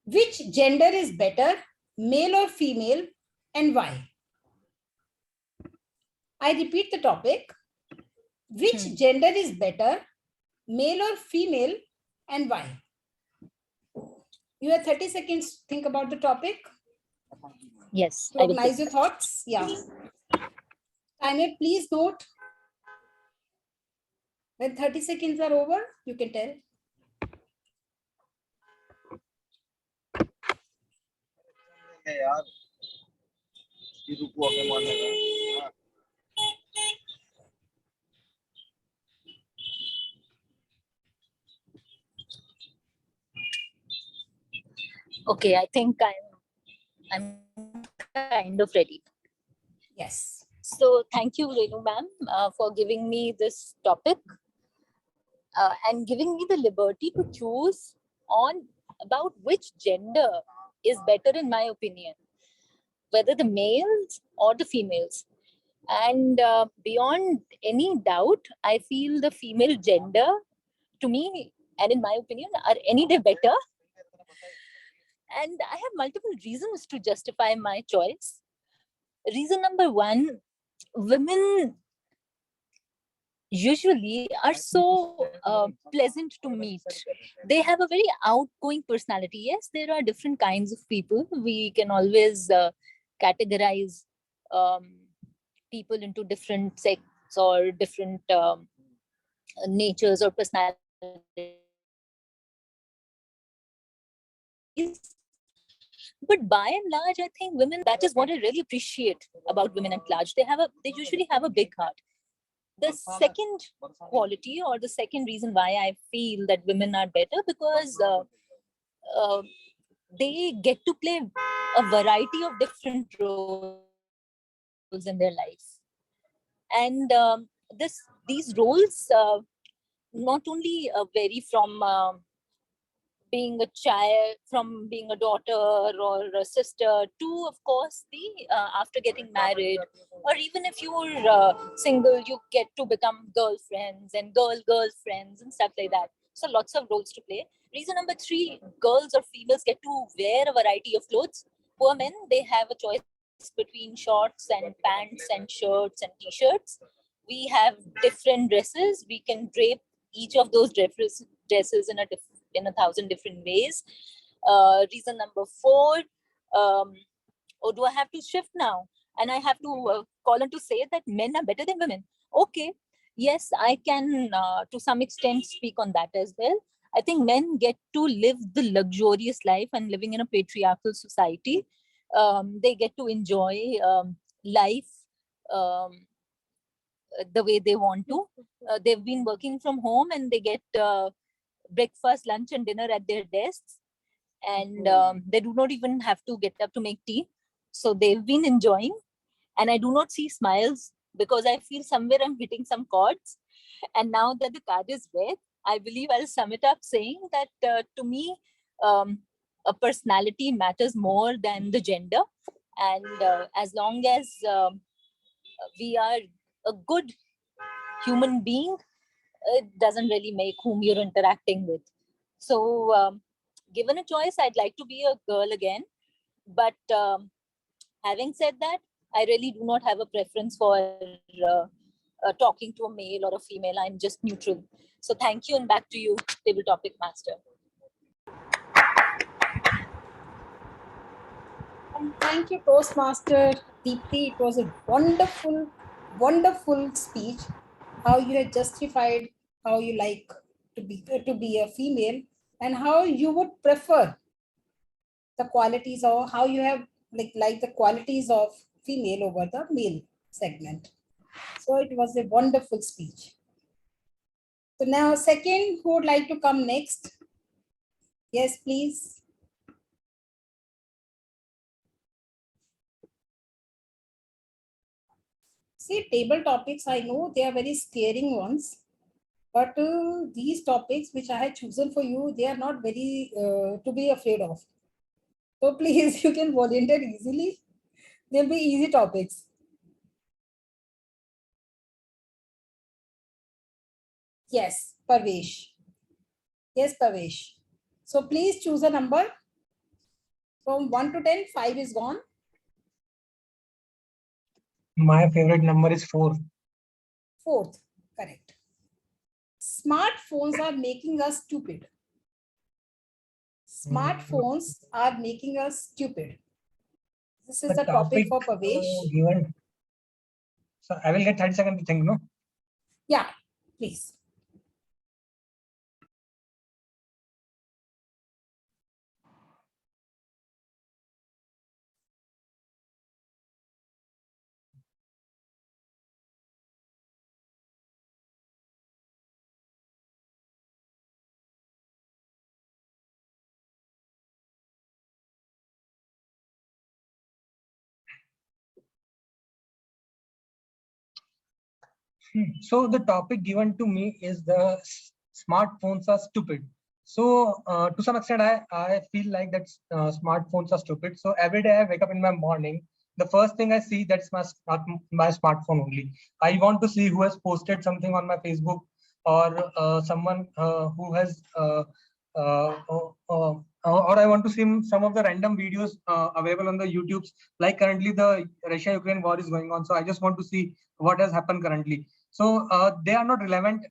Which gender is better, male or female, and why? I repeat the topic. Which gender is better, male or female, and why? You have 30 seconds to think about the topic. Yes, To I will organize take your thoughts. Yeah. Timer, please note. When 30 seconds are over, you can tell. Okay, I think I'm kind of ready. Yes. So thank you, Renu ma'am, for giving me this topic and giving me the liberty to choose on about which gender is better in my opinion, whether the males or the females. And beyond any doubt, I feel the female gender, to me, and in my opinion, are any day better. And I have multiple reasons to justify my choice. Reason number one, women usually are so pleasant to meet. They have a very outgoing personality. Yes, there are different kinds of people. We can always categorize people into different sects or different natures or personalities. But by and large, I think women, that is what I really appreciate about women at large. They usually have a big heart. The second quality or the second reason why I feel that women are better, because they get to play a variety of different roles in their life. And these roles not only vary from being a child, from being a daughter or a sister, to of course the after getting married, or even if you're single, you get to become girlfriends and girlfriends and stuff like that. So lots of roles to play. Reason number 3, girls or females get to wear a variety of clothes. Poor men, they have a choice between shorts and pants and shirts and t-shirts. We have different dresses. We can drape each of those dresses in 1,000 different ways. Reason number 4, oh, do I have to shift now? And I have to call on to say that men are better than women. Okay, yes, I can to some extent speak on that as well. I think men get to live the luxurious life, and living in a patriarchal society, they get to enjoy life the way they want to. They've been working from home and they get breakfast, lunch, and dinner at their desks, and they do not even have to get up to make tea. So they've been enjoying, and I do not see smiles because I feel somewhere I'm hitting some chords. And now that the card is red, I believe I'll sum it up saying that to me, a personality matters more than the gender. And as long as we are a good human being, it doesn't really make whom you're interacting with. So, given a choice, I'd like to be a girl again. But having said that, I really do not have a preference for talking to a male or a female. I'm just neutral. So, thank you, and back to you, table topic master. And thank you, Toastmaster Deepti. It was a wonderful, wonderful speech. How you had justified how you like to be a female, and how you would prefer the qualities, or how you have like the qualities of female over the male segment. So it was a wonderful speech. So now, second, who would like to come next? Yes, please. See, table topics, I know they are very scaring ones, but these topics which I had chosen for you, they are not very to be afraid of. So please, you can volunteer easily. They'll be easy topics. Yes, Parvesh. Yes, Parvesh. So please choose a number from 1 to 10. 5 is gone. My favorite number is 4. Fourth, correct. Smartphones are making us stupid. Smartphones are making us stupid. This is the topic for Parvesh. Given. So I will get 30 seconds to think, no? Yeah, please. So the topic given to me is the smartphones are stupid. So to some extent, I feel like that smartphones are stupid. So every day I wake up in my morning, the first thing I see, that's my smartphone only. I want to see who has posted something on my Facebook, or someone who has or I want to see some of the random videos available on the YouTubes. Like currently the Russia-Ukraine war is going on, so I just want to see what has happened currently. So they are not relevant.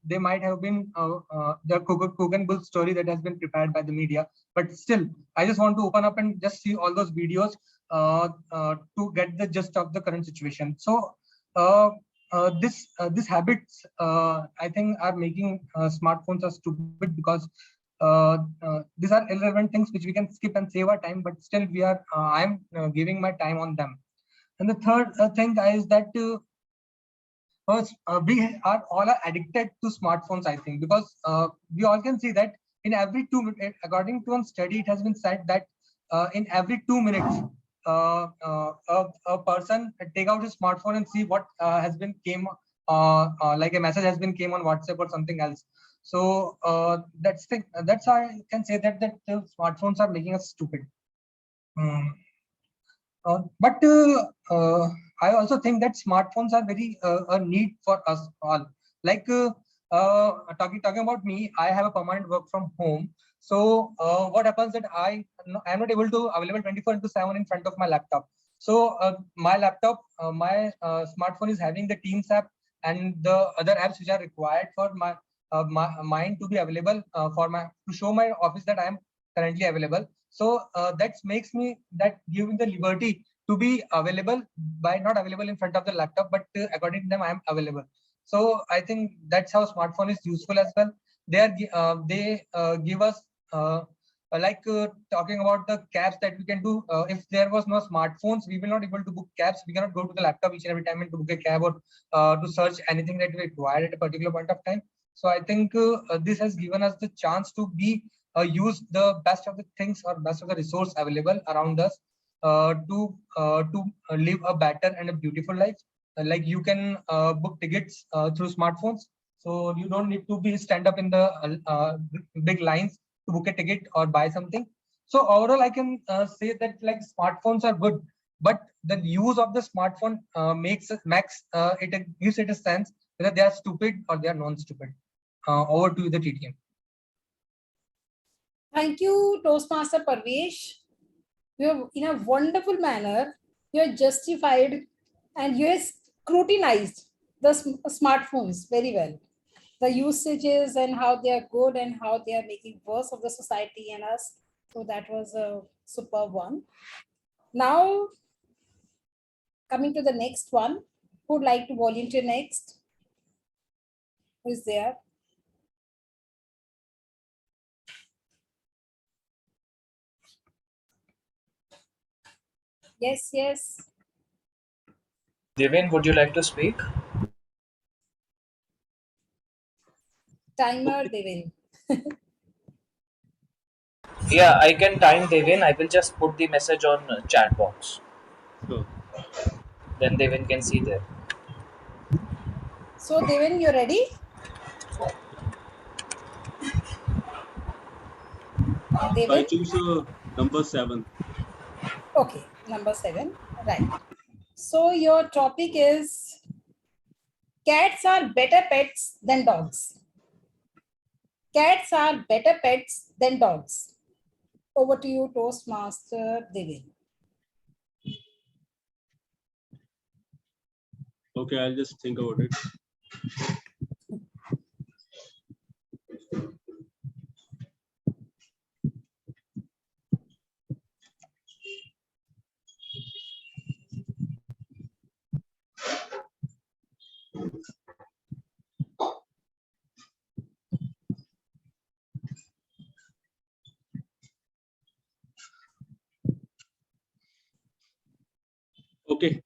They might have been the Kogan Bull story that has been prepared by the media, but still, I just want to open up and just see all those videos to get the gist of the current situation. So these habits, I think, are making smartphones are stupid, because these are irrelevant things which we can skip and save our time, but still we are. I'm giving my time on them. And the third thing is that. We are all are addicted to smartphones, I think, because we all can see that in every 2 minutes, according to one study, it has been said that in every 2 minutes, a person take out his smartphone and see what has been came, like a message has been came on WhatsApp or something else. So that's how I can say that smartphones are making us stupid. But I also think that smartphones are very a need for us all. Like talking about me, I have a permanent work from home. So what happens that I am not able to available 24/7 in front of my laptop. So my laptop, my smartphone is having the Teams app and the other apps which are required for mine to be available for my to show my office that I am currently available. So that makes me that giving the liberty to be available by not available in front of the laptop, but according to them, I am available. So I think that's how smartphone is useful as well. They give us talking about the cabs that we can do. If there was no smartphones, we will not able to book cabs. We cannot go to the laptop each and every time and to book a cab, or to search anything that we require at a particular point of time. So I think this has given us the chance to be use the best of the things or best of the resource available around us to live a better and a beautiful life. Like you can book tickets through smartphones, so you don't need to be stand up in the big lines to book a ticket or buy something. So overall, I can say that like smartphones are good, but the use of the smartphone gives it a sense whether they are stupid or they are non-stupid. Over to the TTM. Thank you, Toastmaster Parvesh. You have, in a wonderful manner, you have justified and you have scrutinized the smartphones very well. The usages and how they are good and how they are making worse of the society and us. So that was a superb one. Now, coming to the next one, who would like to volunteer next? Who is there? Yes, yes. Devin, would you like to speak? Timer, Devin. Yeah, I can time Devin. I will just put the message on chat box. Sure. Then Devin can see there. So, Devin, you ready? So I Devin? choose number 7. Okay, number 7. Right. So, your topic is cats are better pets than dogs. Cats are better pets than dogs. Over to you, Toastmaster Devin. Okay, I'll just think about it. Okay,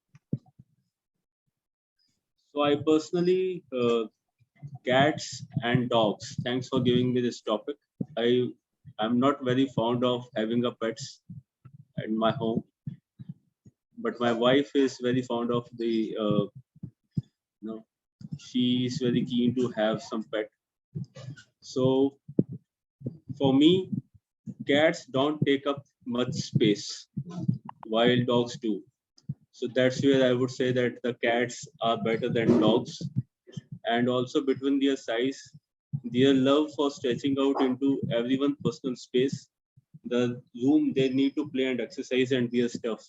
so I personally cats and dogs. Thanks for giving me this topic. I'm not very fond of having a pets in my home, but my wife is very fond of the you know she is very keen to have some pet. So for me, cats don't take up much space while dogs do. So that's where I would say that the cats are better than dogs. And also between their size, their love for stretching out into everyone's personal space, the room they need to play and exercise and their stuff.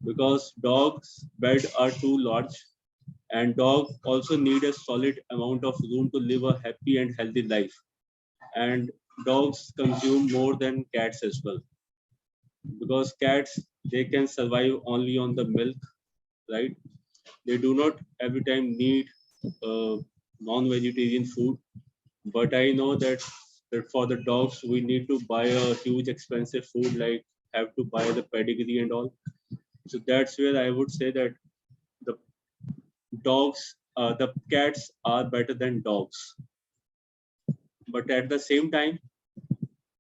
Because dogs' bed are too large, and dog also need a solid amount of room to live a happy and healthy life. And dogs consume more than cats as well, because cats they can survive only on the milk, right? They do not every time need uh, non-vegetarian food. But I know that for the dogs we need to buy a huge expensive food, like have to buy the pedigree and all. So that's where I would say that the the cats are better than dogs. But at the same time,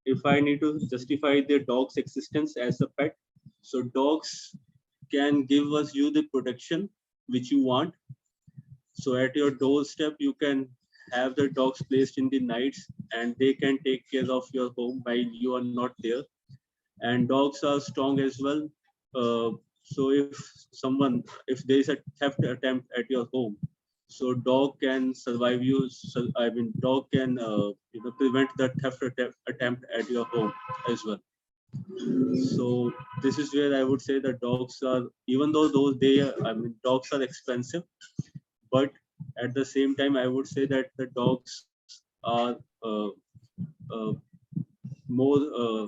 if I need to justify their dog's existence as a pet, so dogs can give us you the protection which you want. So at your doorstep, you can have the dogs placed in the nights, and they can take care of your home while you are not there. And dogs are strong as well. So if there is a theft attempt at your home, so dog can survive you. So, I mean, dog can prevent the attempt at your home as well. So this is where I would say that dogs are, even though dogs are expensive, but at the same time, I would say that the dogs are uh, more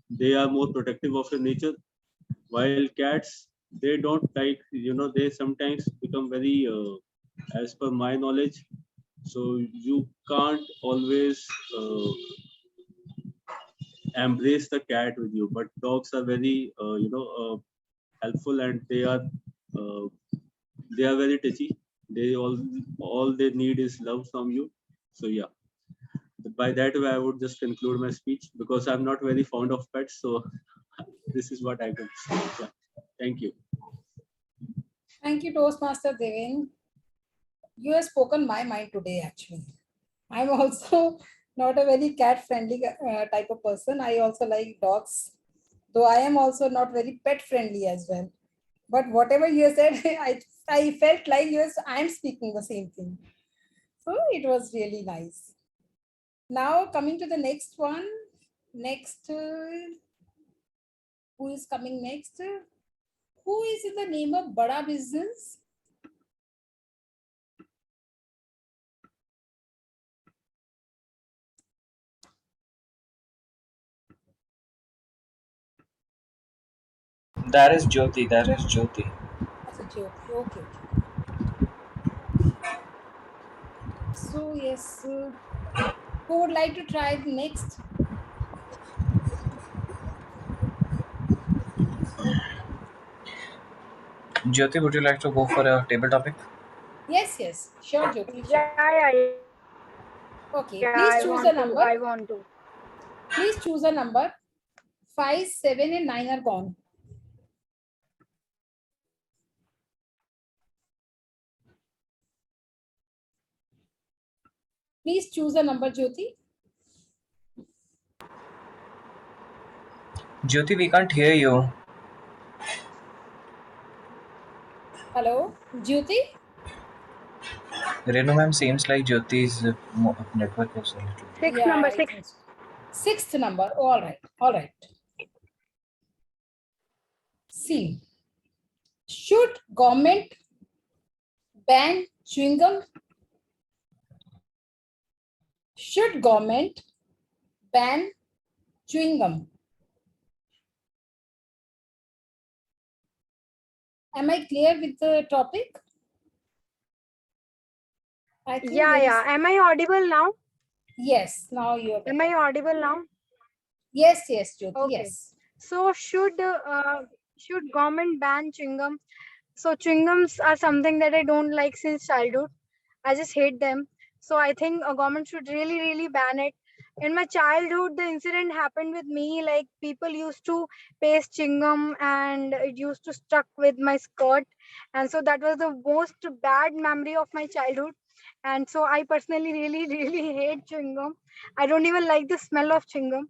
they are more protective of the nature, while cats they don't like, they sometimes become very as per my knowledge, so you can't always embrace the cat with you. But dogs are very helpful, and uh, they are very touchy. They all they need is love from you. So yeah, by that way I would just conclude my speech, because I'm not very fond of pets. So this is what I can say. Yeah. Thank you. Thank you, Toastmaster Devin. You have spoken my mind today, actually. I'm also not a very cat friendly type of person. I also like dogs, though I am also not very pet friendly as well. But whatever you said, I felt like I'm speaking the same thing. So it was really nice. Now coming to the next one. Next, who is coming next? Who is in the name of Bada Business? That is Jyoti. That is Jyoti. Acha, Jyoti. Okay, okay. So yes, who would like to try the next? Jyoti, would you like to go for a table topic? Yes, yes. Sure, Jyoti. Sure. Yeah, Okay, yeah, please choose a number. I want to. Please choose a number. 5, 7, and 9 are gone. Please choose a number, Jyoti. Jyoti, we can't hear you. Hello, Jyoti? Renu ma'am, seems like Jyoti's network is a little. Six Yeah, number I six. think so. Sixth number. All right. All right. See, should government ban chewing gum? Should government ban chewing gum? Am I clear with the topic? I think Yeah, there is- yeah. Am I audible now? Yes, now you are. Am I audible now? Yes, yes, Jyoti. Okay. Yes. So should government ban chewing gum? So chewing gums are something that I don't like since childhood. I just hate them. So I think a government should really ban it. In my childhood, the incident happened with me. Like people used to paste chewing gum and it used to stuck with my skirt, and so that was the most bad memory of my childhood. And so I personally really hate chewing gum. I don't even like the smell of chewing gum.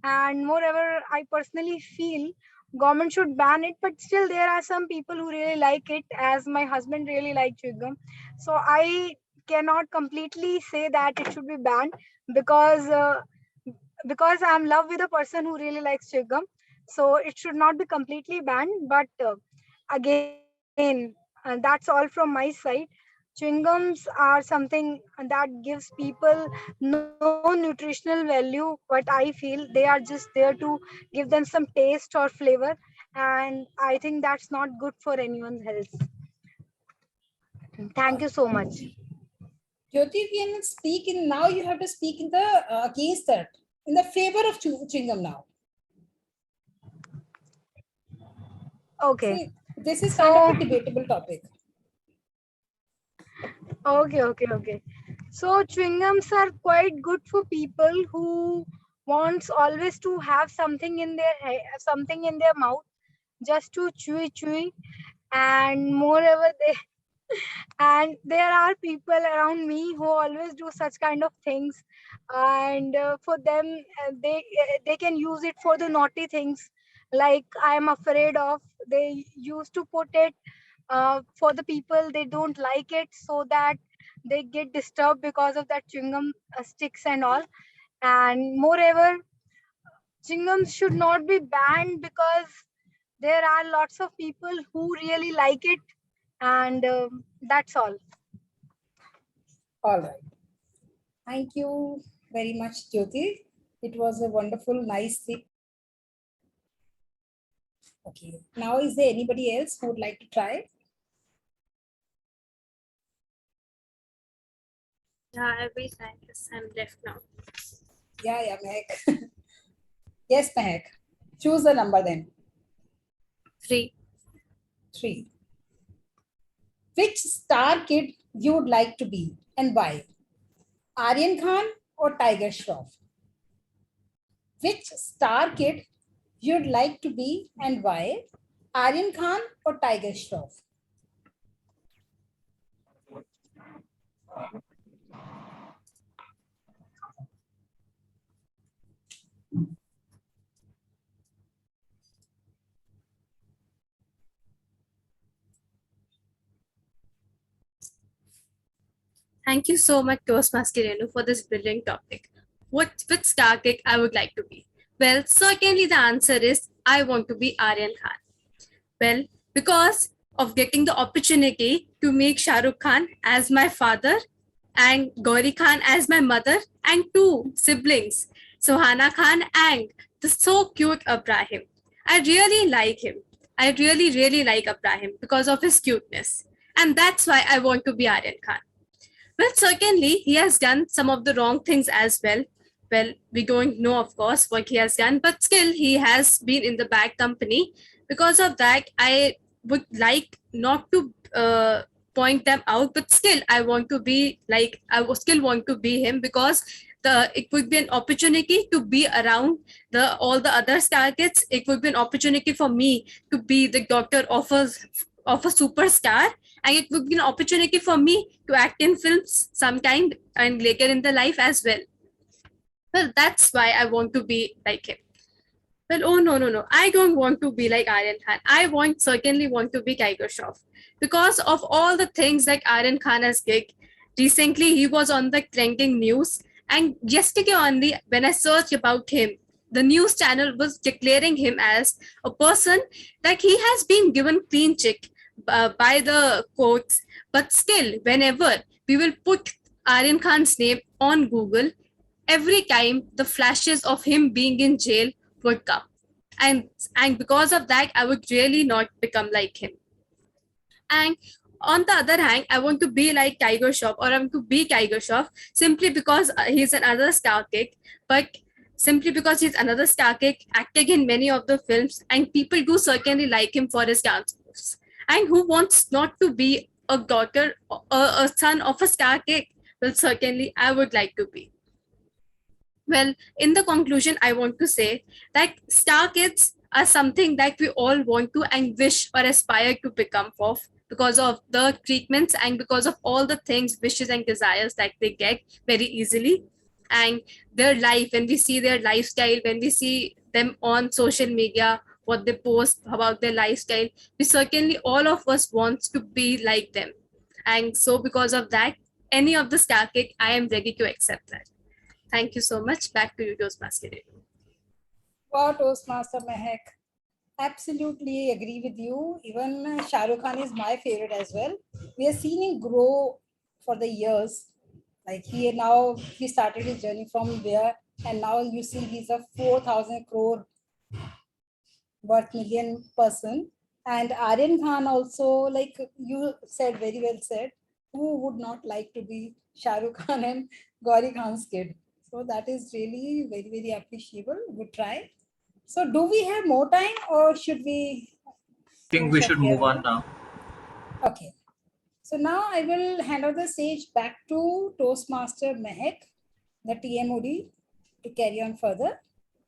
And moreover, I personally feel government should ban it, but still there are some people who really like it, as my husband really likes chewing gum. So I cannot completely say that it should be banned, because I'm in love with a person who really likes chewing gum. So it should not be completely banned. But again, that's all from my side. Chewing gums are something that gives people no nutritional value. What I feel, they are just there to give them some taste or flavor, and I think that's not good for anyone's health. Thank you so much. Jyoti, if you can speak in now, you have to speak in the against that, in the favor of chewing gum now. Okay. See, this is So- kind of a debatable topic. Okay. So chewing gums are quite good for people who wants always to have something in their mouth, just to chewy, and moreover they and there are people around me who always do such kind of things, and for them, they can use it for the naughty things, like I am afraid of. They used to put it for the people they don't like it, so that they get disturbed because of that chewing gum sticks and all. And moreover, chewing gums should not be banned, because there are lots of people who really like it, and that's all. All right. Thank you very much, Jyoti. It was a wonderful, nice thing. Okay. Now, is there anybody else who would like to try? Yeah, every time. Yes, I'm left now. Yeah, Mehak. Yes, Mehak. Choose the number then. 3. 3. Which star kid you would like to be and why? Aryan Khan or Tiger Shroff? Which star kid you'd like to be and why? Aryan Khan or Tiger Shroff? Thank you so much, Toastmaster Renu, for this brilliant topic. Which star kick I would like to be? Well, certainly the answer is I want to be Aryan Khan. Well, because of getting the opportunity to make Shah Rukh Khan as my father and Gauri Khan as my mother, and 2 siblings, Sohana Khan and the so cute Abraham. I really like him. I really, really like Abraham because of his cuteness. And that's why I want to be Aryan Khan. Well, certainly he has done some of the wrong things as well. Well, we don't know, of course, what he has done, but still he has been in the bad company. Because of that, I would like not to point them out, but still I want to be like, I would still want to be him because it would be an opportunity to be around all the other star kids. It would be an opportunity for me to be the daughter of a superstar, and it would be an opportunity for me to act in films sometime and later in the life as well. Well, that's why I want to be like him. Well, oh no. I don't want to be like Aryan Khan. I certainly want to be Tiger Shroff because of all the things that Aryan Khan has did. Recently, he was on the trending news, and yesterday only, when I searched about him, the news channel was declaring him as a person that he has been given clean check by the courts. But still, whenever we will put Aryan Khan's name on Google, every time the flashes of him being in jail would come. And because of that, I would really not become like him. And on the other hand, I want to be like Tiger Shroff, or I want to be Tiger Shroff simply because he's another star kick, but simply because he's another star kick acting in many of the films, and people do certainly like him for his dance moves. And who wants not to be a daughter or a son of a star kick? Well, certainly I would like to be. Well, in the conclusion, I want to say that star kids are something that we all want to and wish or aspire to become of because of the treatments and because of all the things, wishes and desires that they get very easily. And their life, when we see their lifestyle, when we see them on social media, what they post about their lifestyle, we certainly, all of us wants to be like them. And so because of that, any of the star kick, I am ready to accept that. Thank you so much. Back to you, Toastmaster. Wow, Toastmaster Mehak. Absolutely agree with you. Even Shah Rukh Khan is my favorite as well. We have seen him grow for the years. Like he started his journey from there, and now you see he's a 4,000 crore worth million person. And Aryan Khan also, like you said, very well said. Who would not like to be Shah Rukh Khan and Gauri Khan's kid? So that is really very, very appreciable. Good try. So do we have more time or should we? I think we should move on now. Okay. So now I will hand over the stage back to Toastmaster Mehak, the TMOD, to carry on further.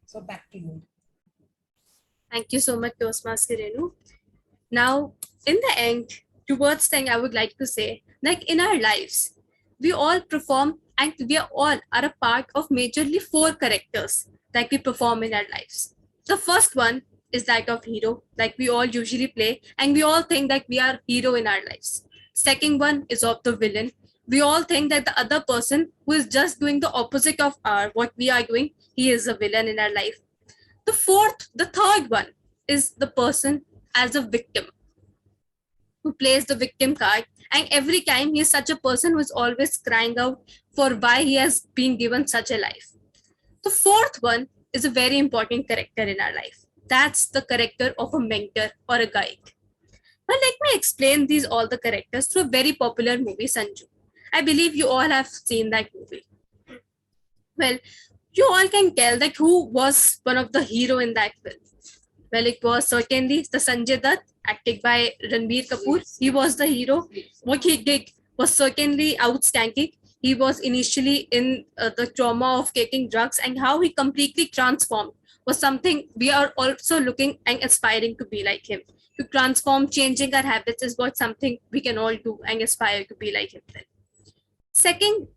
So back to you. Thank you so much, Toastmaster Renu. Now, in the end, towards the end, I would like to say, like in our lives, we all perform and we all are a part of majorly 4 characters that we perform in our lives. The first one is that of hero, like we all usually play, and we all think that we are hero in our lives. Second one is of the villain. We all think that the other person who is just doing the opposite of what we are doing, he is a villain in our life. The third one is the person as a victim who plays the victim card, and every time he is such a person who is always crying out for why he has been given such a life. The fourth one is a very important character in our life. That's the character of a mentor or a guide. Now let me explain all the characters through a very popular movie, Sanju. I believe you all have seen that movie. Well, you all can tell that who was one of the hero in that film. Well, it was certainly the Sanjay Dutt, acted by Ranbir Kapoor. He was the hero. What he did was certainly outstanding. He was initially in the trauma of taking drugs, and how he completely transformed was something we are also looking and aspiring to be like him. To transform, changing our habits is what something we can all do and aspire to be like him then. Second,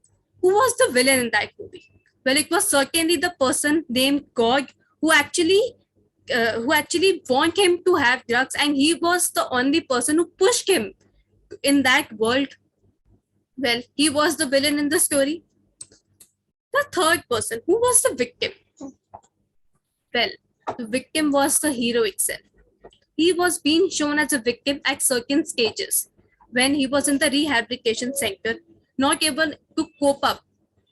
who was the villain in that movie? Well, it was certainly the person named God who actually want him to have drugs, and he was the only person who pushed him in that world. Well, he was the villain in the story. The third person, who was the victim? Well, the victim was the hero itself. He was being shown as a victim at certain stages when he was in the rehabilitation center, not able to cope up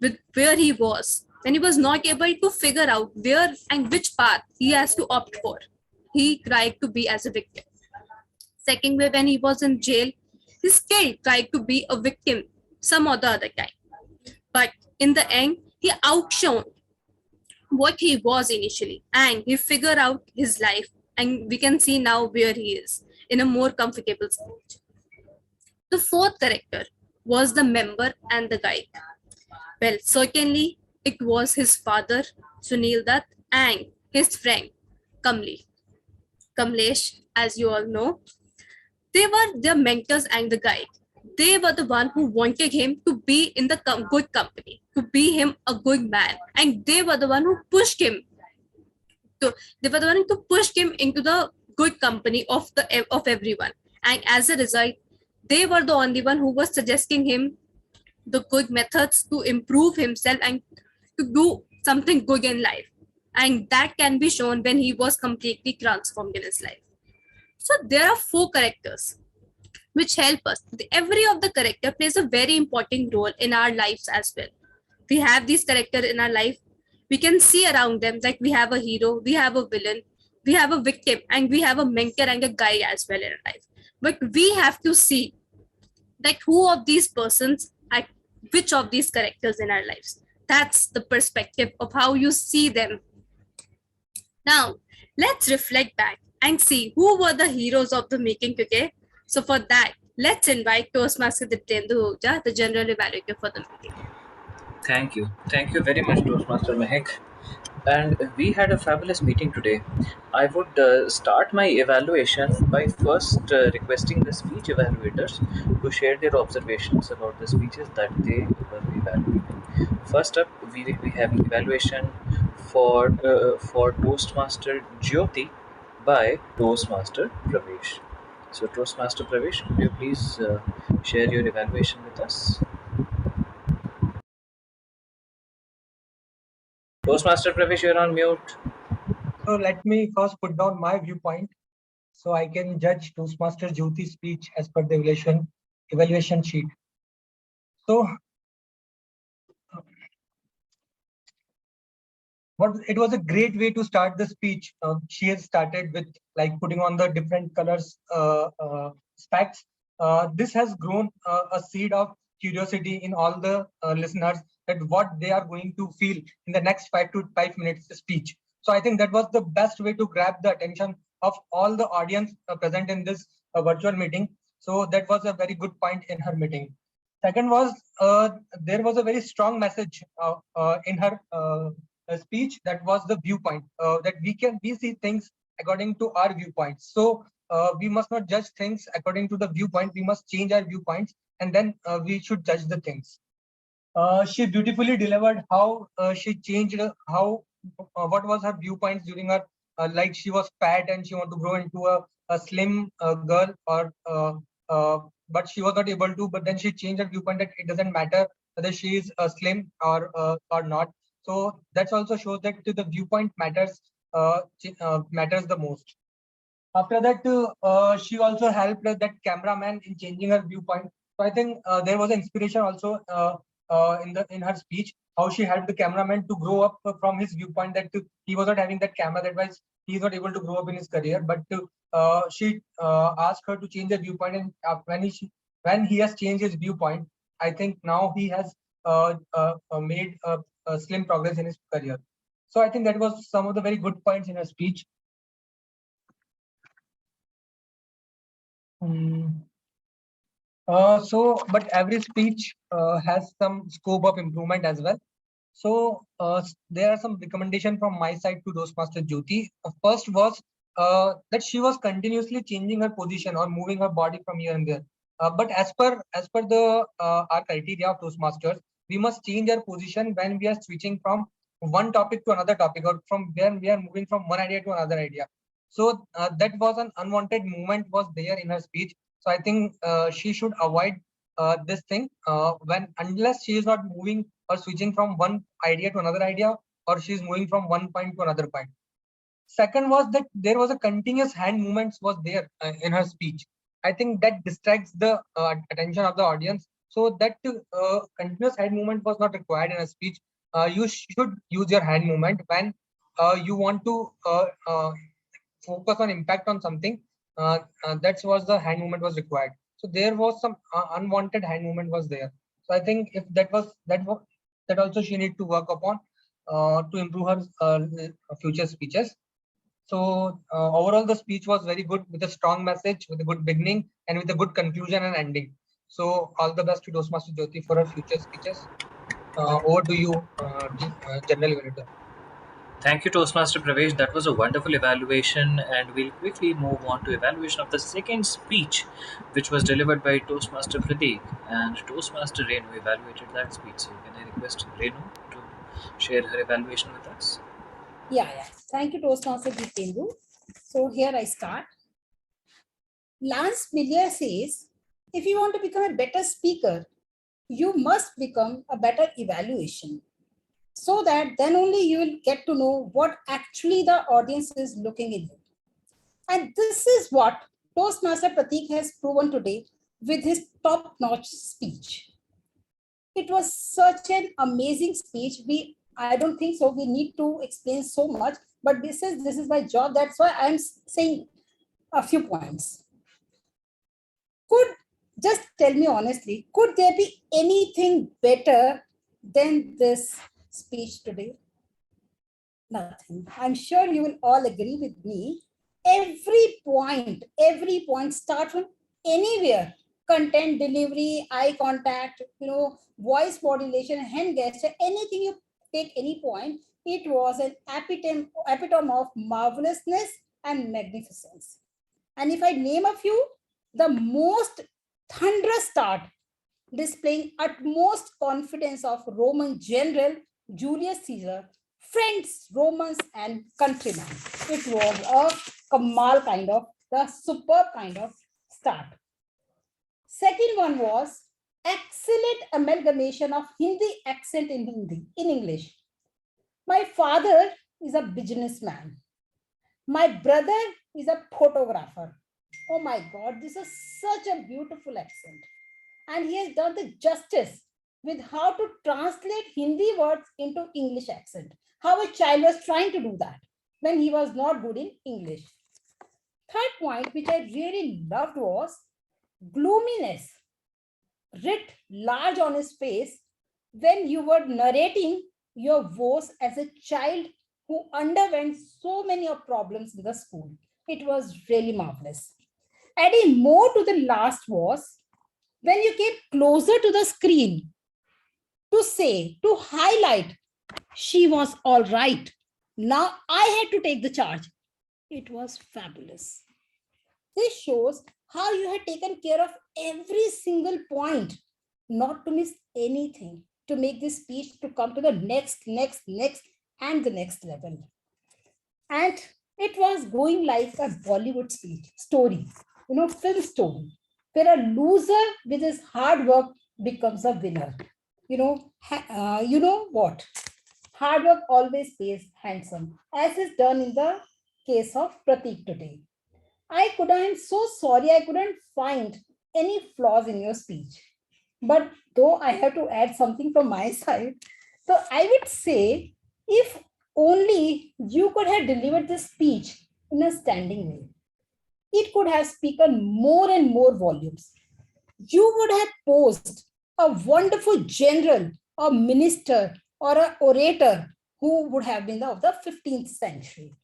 with where he was, when he was not able to figure out where and which path he has to opt for. He tried to be as a victim. Second way, when he was in jail, he still tried to be a victim, some or the other kind. But in the end, he outshone what he was initially, and he figured out his life, and we can see now where he is in a more comfortable state. The fourth character was the member and the guide. Well, certainly it was his father, Sunil Dutt, and his friend, Kamli. Kamlesh, as you all know, they were their mentors and the guide. They were the one who wanted him to be in the good company, to be him a good man, and they were the one who pushed him. They were the one to push him into the good company of everyone, and as a result, they were the only one who was suggesting him the good methods to improve himself and to do something good in life. And that can be shown when he was completely transformed in his life. So there are four characters which help us. Every of the character plays a very important role in our lives as well. We have these characters in our life. We can see around them like we have a hero, we have a villain, we have a victim, and we have a mentor and a guide as well in our life. But we have to see like who of these persons at which of these characters in our lives. That's the perspective of how you see them. Now, let's reflect back and see who were the heroes of the making today. So for that, let's invite Toastmaster Diptendu Hooja, the general evaluator for the meeting. Thank you. Thank you very much, Toastmaster Mehek. And we had a fabulous meeting today. I would start my evaluation by first requesting the speech evaluators to share their observations about the speeches that they were evaluating. First up, we will be having evaluation for Toastmaster Jyoti by Toastmaster Pravesh. So, Toastmaster Pravesh, could you please share your evaluation with us? Toastmaster Pravesh, you're on mute. So let me first put down my viewpoint so I can judge Toastmaster Jyoti's speech as per the evaluation sheet. So it was a great way to start the speech. She has started with like putting on the different colors specs. This has grown a seed of curiosity in all the listeners that what they are going to feel in the next 5 minutes speech. So I think that was the best way to grab the attention of all the audience present in this virtual meeting. So that was a very good point in her meeting. Second was there was a very strong message in her speech. That was the viewpoint that we see things according to our viewpoints. So we must not judge things according to the viewpoint. We must change our viewpoints, and then we should judge the things. She beautifully delivered how she changed how what was her viewpoints during her like she was fat and she wanted to grow into a slim girl, or but she was not able to. But then she changed her viewpoint that it doesn't matter whether she is slim or not. So that also shows that the viewpoint matters matters the most. After that, she also helped that cameraman in changing her viewpoint. So I think there was an inspiration also in her speech, how she helped the cameraman to grow up from his viewpoint that he was not having that camera, that was he is not able to grow up in his career. But she asked her to change her viewpoint, and when he has changed his viewpoint, I think now he has made a slim progress in his career. So I think that was some of the very good points in her speech. But every speech has some scope of improvement as well. So there are some recommendations from my side to Toastmaster Jyoti. First was that she was continuously changing her position or moving her body from here and there. But as per the our criteria of Toastmasters, we must change our position when we are switching from one topic to another topic, or from when we are moving from one idea to another idea. So that was an unwanted movement was there in her speech. So I think she should avoid this thing unless she is not moving or switching from one idea to another idea, or she's moving from one point to another point. Second was that there was a continuous hand movements was there in her speech. I think that distracts the attention of the audience. So that continuous hand movement was not required in a speech. You should use your hand movement when you want to focus on impact on something. That was the hand movement was required. So there was some unwanted hand movement was there. So I think if that also she need to work upon to improve her future speeches. So overall, the speech was very good with a strong message, with a good beginning, and with a good conclusion and ending. So all the best to Toastmaster Jyoti for her future speeches. Over to you, General Evaluator. Thank you, Toastmaster Pravesh. That was a wonderful evaluation, and we'll quickly move on to evaluation of the second speech, which was delivered by Toastmaster Pradeep, and Toastmaster Renu evaluated that speech. So, can I request Renu to share her evaluation with us? Yeah. Thank you, Toastmaster Jitendu. So here I start. Lance Millier says, if you want to become a better speaker, you must become a better evaluation, so that then only you will get to know what actually the audience is looking in you. And this is what Toastmaster Pratik has proven today with his top-notch speech. It was such an amazing speech. I don't think so. We need to explain so much, but this is my job. That's why I'm saying a few points. Just tell me honestly, could there be anything better than this speech today? Nothing. I'm sure you will all agree with me. Every point start from anywhere. Content delivery, eye contact, voice modulation, hand gesture, anything you take any point, it was an epitome of marvelousness and magnificence. And if I name a few, the most thunderous start, displaying utmost confidence of Roman general Julius Caesar, friends, Romans, and countrymen. It was a Kamal kind of, the superb kind of start. Second one was excellent amalgamation of Hindi accent in English. My father is a businessman. My brother is a photographer. Oh my God, this is such a beautiful accent. And he has done the justice with how to translate Hindi words into English accent. How a child was trying to do that when he was not good in English. Third point, which I really loved, was gloominess writ large on his face when you were narrating your woes as a child who underwent so many of problems in the school. It was really marvelous. Adding more to the last was when you came closer to the screen to highlight, she was all right. Now I had to take the charge. It was fabulous. This shows how you had taken care of every single point, not to miss anything, to make this speech to come to the next, and the next level. And it was going like a Bollywood story, film story, where a loser with his hard work becomes a winner. You know what? Hard work always pays handsome, as is done in the case of Pratik today. I'm so sorry I couldn't find any flaws in your speech. But though I have to add something from my side, so I would say if only you could have delivered this speech in a standing way, it could have spoken more and more volumes. You would have posed a wonderful general or minister or an orator who would have been of the 15th century.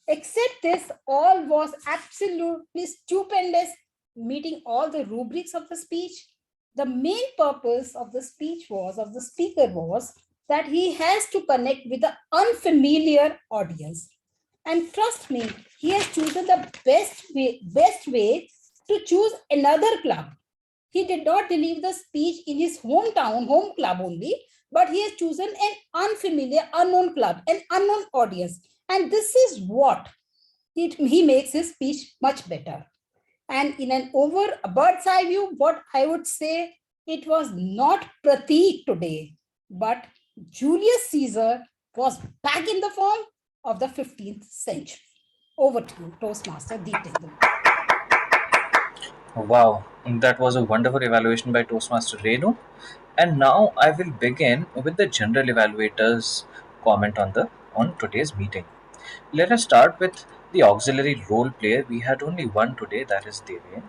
Except this, all was absolutely stupendous, meeting all the rubrics of the speech. The main purpose of the speaker was that he has to connect with the unfamiliar audience. And trust me, he has chosen the best way to choose another club. He did not deliver the speech in his home club only, but he has chosen an unfamiliar, unknown club, an unknown audience. And this is what he makes his speech much better. And in a bird's eye view, what I would say, it was not Pratik today, but Julius Caesar was back in the form of the 15th century. Over to you, Toastmaster Deependra. Wow, that was a wonderful evaluation by Toastmaster Renu. And now I will begin with the general evaluator's comment on today's meeting. Let us start with The auxiliary role player, we had only one today, that is Deven.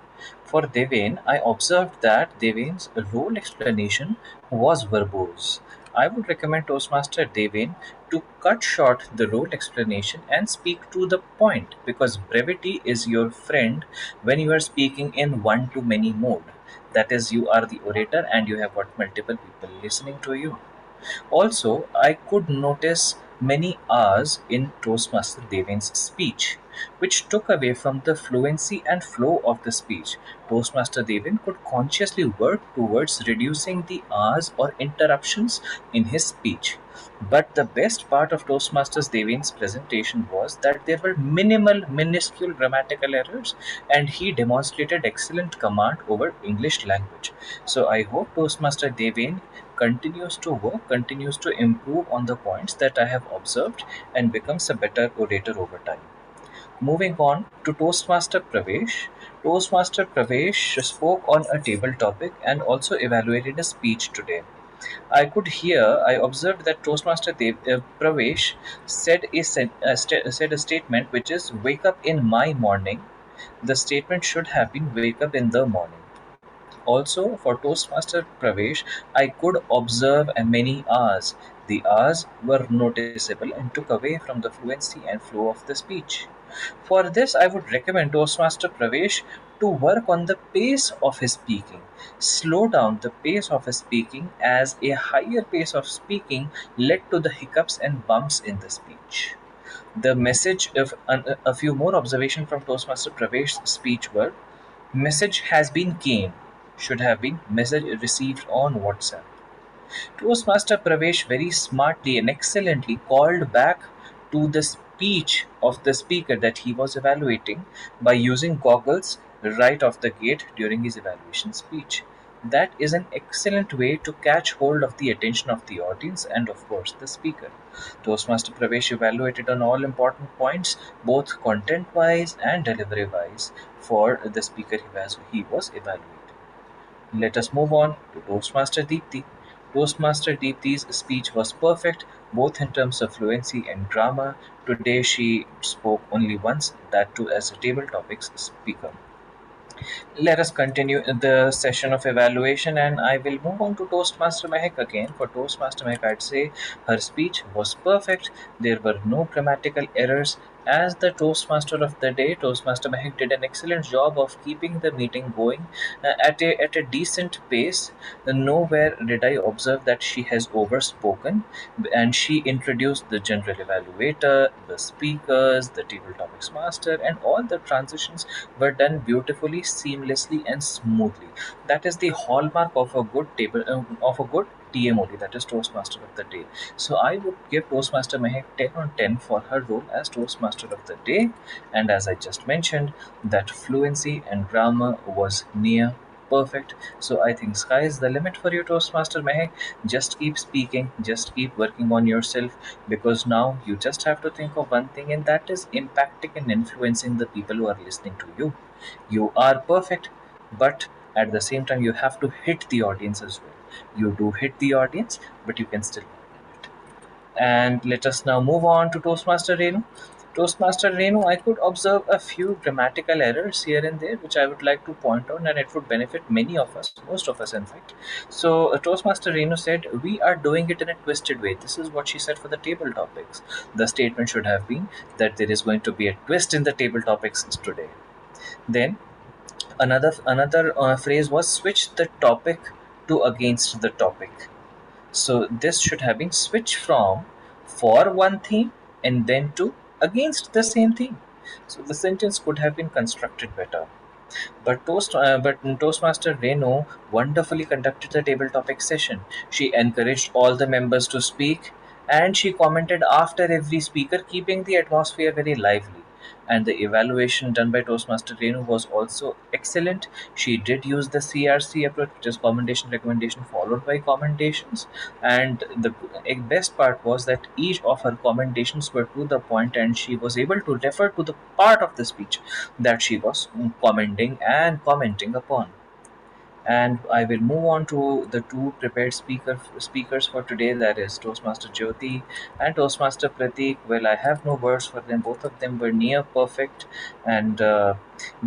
For Deven, I observed that Deven's role explanation was verbose. I would recommend Toastmaster Deven to cut short the role explanation and speak to the point, because brevity is your friend when you are speaking in one to many mode. That is, you are the orator and you have got multiple people listening to you. Also, I could notice many R's in Toastmaster Devin's speech, which took away from the fluency and flow of the speech. Toastmaster Devin could consciously work towards reducing the R's or interruptions in his speech. But the best part of Toastmasters Devin's presentation was that there were minuscule grammatical errors, and he demonstrated excellent command over English language. So I hope Toastmaster Devin continues to work, continues to improve on the points that I have observed, and becomes a better orator over time. Moving on to Toastmaster Pravesh. Toastmaster Pravesh spoke on a table topic and also evaluated a speech today. I observed that Pravesh said a statement which is "wake up in my morning." The statement should have been "wake up in the morning." Also, for Toastmaster Pravesh, I could observe many R's. The R's were noticeable and took away from the fluency and flow of the speech. For this, I would recommend Toastmaster Pravesh to work on the pace of his speaking. Slow down the pace of his speaking, as a higher pace of speaking led to the hiccups and bumps in the speech. The message of a few more observations from Toastmaster Pravesh's speech were: message has been came, should have been message received on WhatsApp. Toastmaster Pravesh very smartly and excellently called back to the speech of the speaker that he was evaluating by using goggles right off the gate during his evaluation speech. That is an excellent way to catch hold of the attention of the audience and, of course, the speaker. Toastmaster Pravesh evaluated on all important points, both content wise and delivery wise, for the speaker he was evaluating. Let us move on to Toastmaster Deepthi. Toastmaster Deepthi's speech was perfect, both in terms of fluency and grammar. Today she spoke only once, that too as a table topics speaker. Let us continue the session of evaluation, and I will move on to Toastmaster Mehak again. For Toastmaster Mehak, I'd say her speech was perfect. There were no grammatical errors. As the Toastmaster of the day, Toastmaster Mehak did an excellent job of keeping the meeting going at a decent pace. Nowhere did I observe that she has overspoken, and she introduced the general evaluator, the speakers, the table topics master, and all the transitions were done beautifully, seamlessly, and smoothly. That is the hallmark of a good TMOD, that is Toastmaster of the Day. So I would give Toastmaster Mehak 10 on 10 for her role as Toastmaster of the Day. And as I just mentioned, that fluency and grammar was near perfect. So I think sky is the limit for you, Toastmaster Mehak. Just keep speaking, just keep working on yourself, because now you just have to think of one thing, and that is impacting and influencing the people who are listening to you. You are perfect, but at the same time, you have to hit the audience as well. You do hit the audience, but you can still work on it. And let us now move on to Toastmaster Renu. Toastmaster Renu, I could observe a few grammatical errors here and there, which I would like to point out, and it would benefit many of us, most of us, in fact. So, Toastmaster Renu said, "We are doing it in a twisted way." This is what she said for the table topics. The statement should have been that there is going to be a twist in the table topics today. Then, another phrase was switch the topic to against the topic. So this should have been switch from for one theme and then to against the same theme. So the sentence could have been constructed better. But Toastmaster Reno wonderfully conducted the table topic session. She encouraged all the members to speak, and she commented after every speaker, keeping the atmosphere very lively. And the evaluation done by Toastmaster Renu was also excellent. She did use the CRC approach, which is commendation, recommendation, followed by commendations. And the best part was that each of her commendations were to the point, and she was able to refer to the part of the speech that she was commending and commenting upon. And I will move on to the two prepared speakers for today, that is Toastmaster Jyoti and Toastmaster Pratik. Well, I have no words for them. Both of them were near perfect, and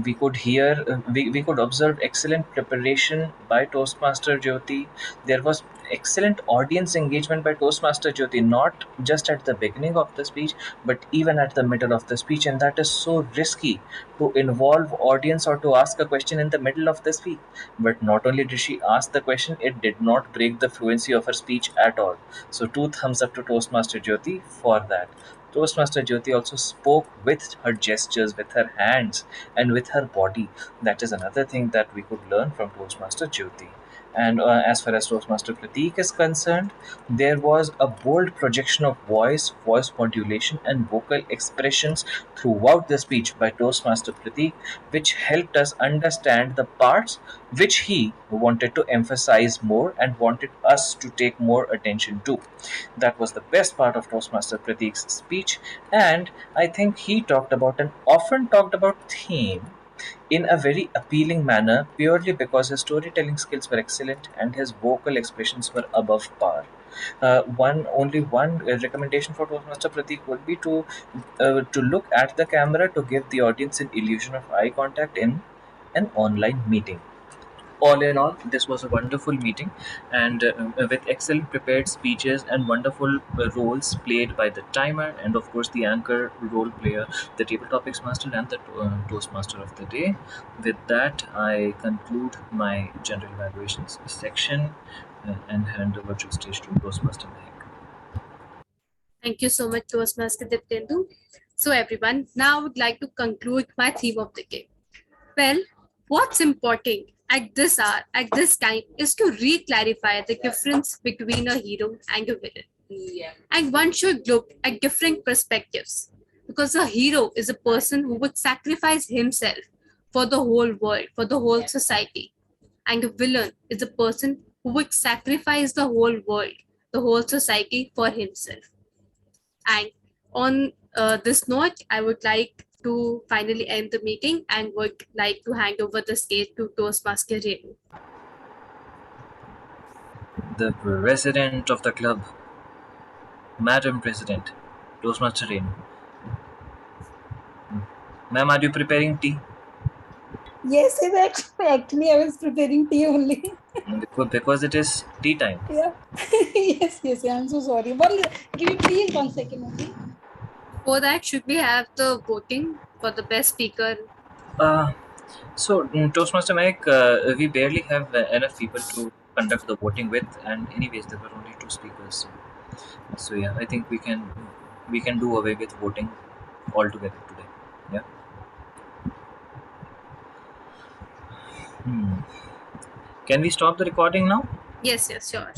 we could observe excellent preparation by Toastmaster Jyoti. There was excellent audience engagement by Toastmaster Jyoti, not just at the beginning of the speech, but even at the middle of the speech, and that is so risky to involve audience or to ask a question in the middle of the speech. But not only did she ask the question, it did not break the fluency of her speech at all. So two thumbs up to Toastmaster Jyoti for that. Toastmaster Jyoti also spoke with her gestures, with her hands, and with her body. That is another thing that we could learn from Toastmaster Jyoti. And as far as Toastmaster Pratik is concerned, there was a bold projection of voice modulation, and vocal expressions throughout the speech by Toastmaster Pratik, which helped us understand the parts which he wanted to emphasize more and wanted us to take more attention to. That was the best part of Toastmaster Pratik's speech, and I think he talked about and often talked about theme in a very appealing manner, purely because his storytelling skills were excellent and his vocal expressions were above par. Only one recommendation for Toastmaster Pratik would be to look at the camera to give the audience an illusion of eye contact in an online meeting. All in all, this was a wonderful meeting, and with excellent prepared speeches and wonderful roles played by the timer and, of course, the anchor role player, the table topics master, and the toastmaster of the day. With that, I conclude my general evaluations section and hand over to stage to Toastmaster Mehak. Thank you so much, Toastmaster Diptendu. So, everyone, now I would like to conclude my theme of the day. Well, what's important at this hour, at this time, is to re-clarify the difference between a hero and a villain. Yeah. And one should look at different perspectives, because a hero is a person who would sacrifice himself for the whole world, for the whole society. And a villain is a person who would sacrifice the whole world, the whole society for himself. And on this note, I would like to finally end the meeting and would like to hand over the stage to Toastmaster Renu. The president of the club, Madam President, Toastmaster Renu. Ma'am, are you preparing tea? Yes, actually I was preparing tea only. Because it is tea time. Yeah. Yes, I'm so sorry. Give me please 1 second only. For that, should we have the voting for the best speaker? Toastmaster Mike, we barely have enough people to conduct the voting with, and anyways, there were only two speakers. So yeah, I think we can do away with voting altogether today. Yeah. Can we stop the recording now? Yes, sure.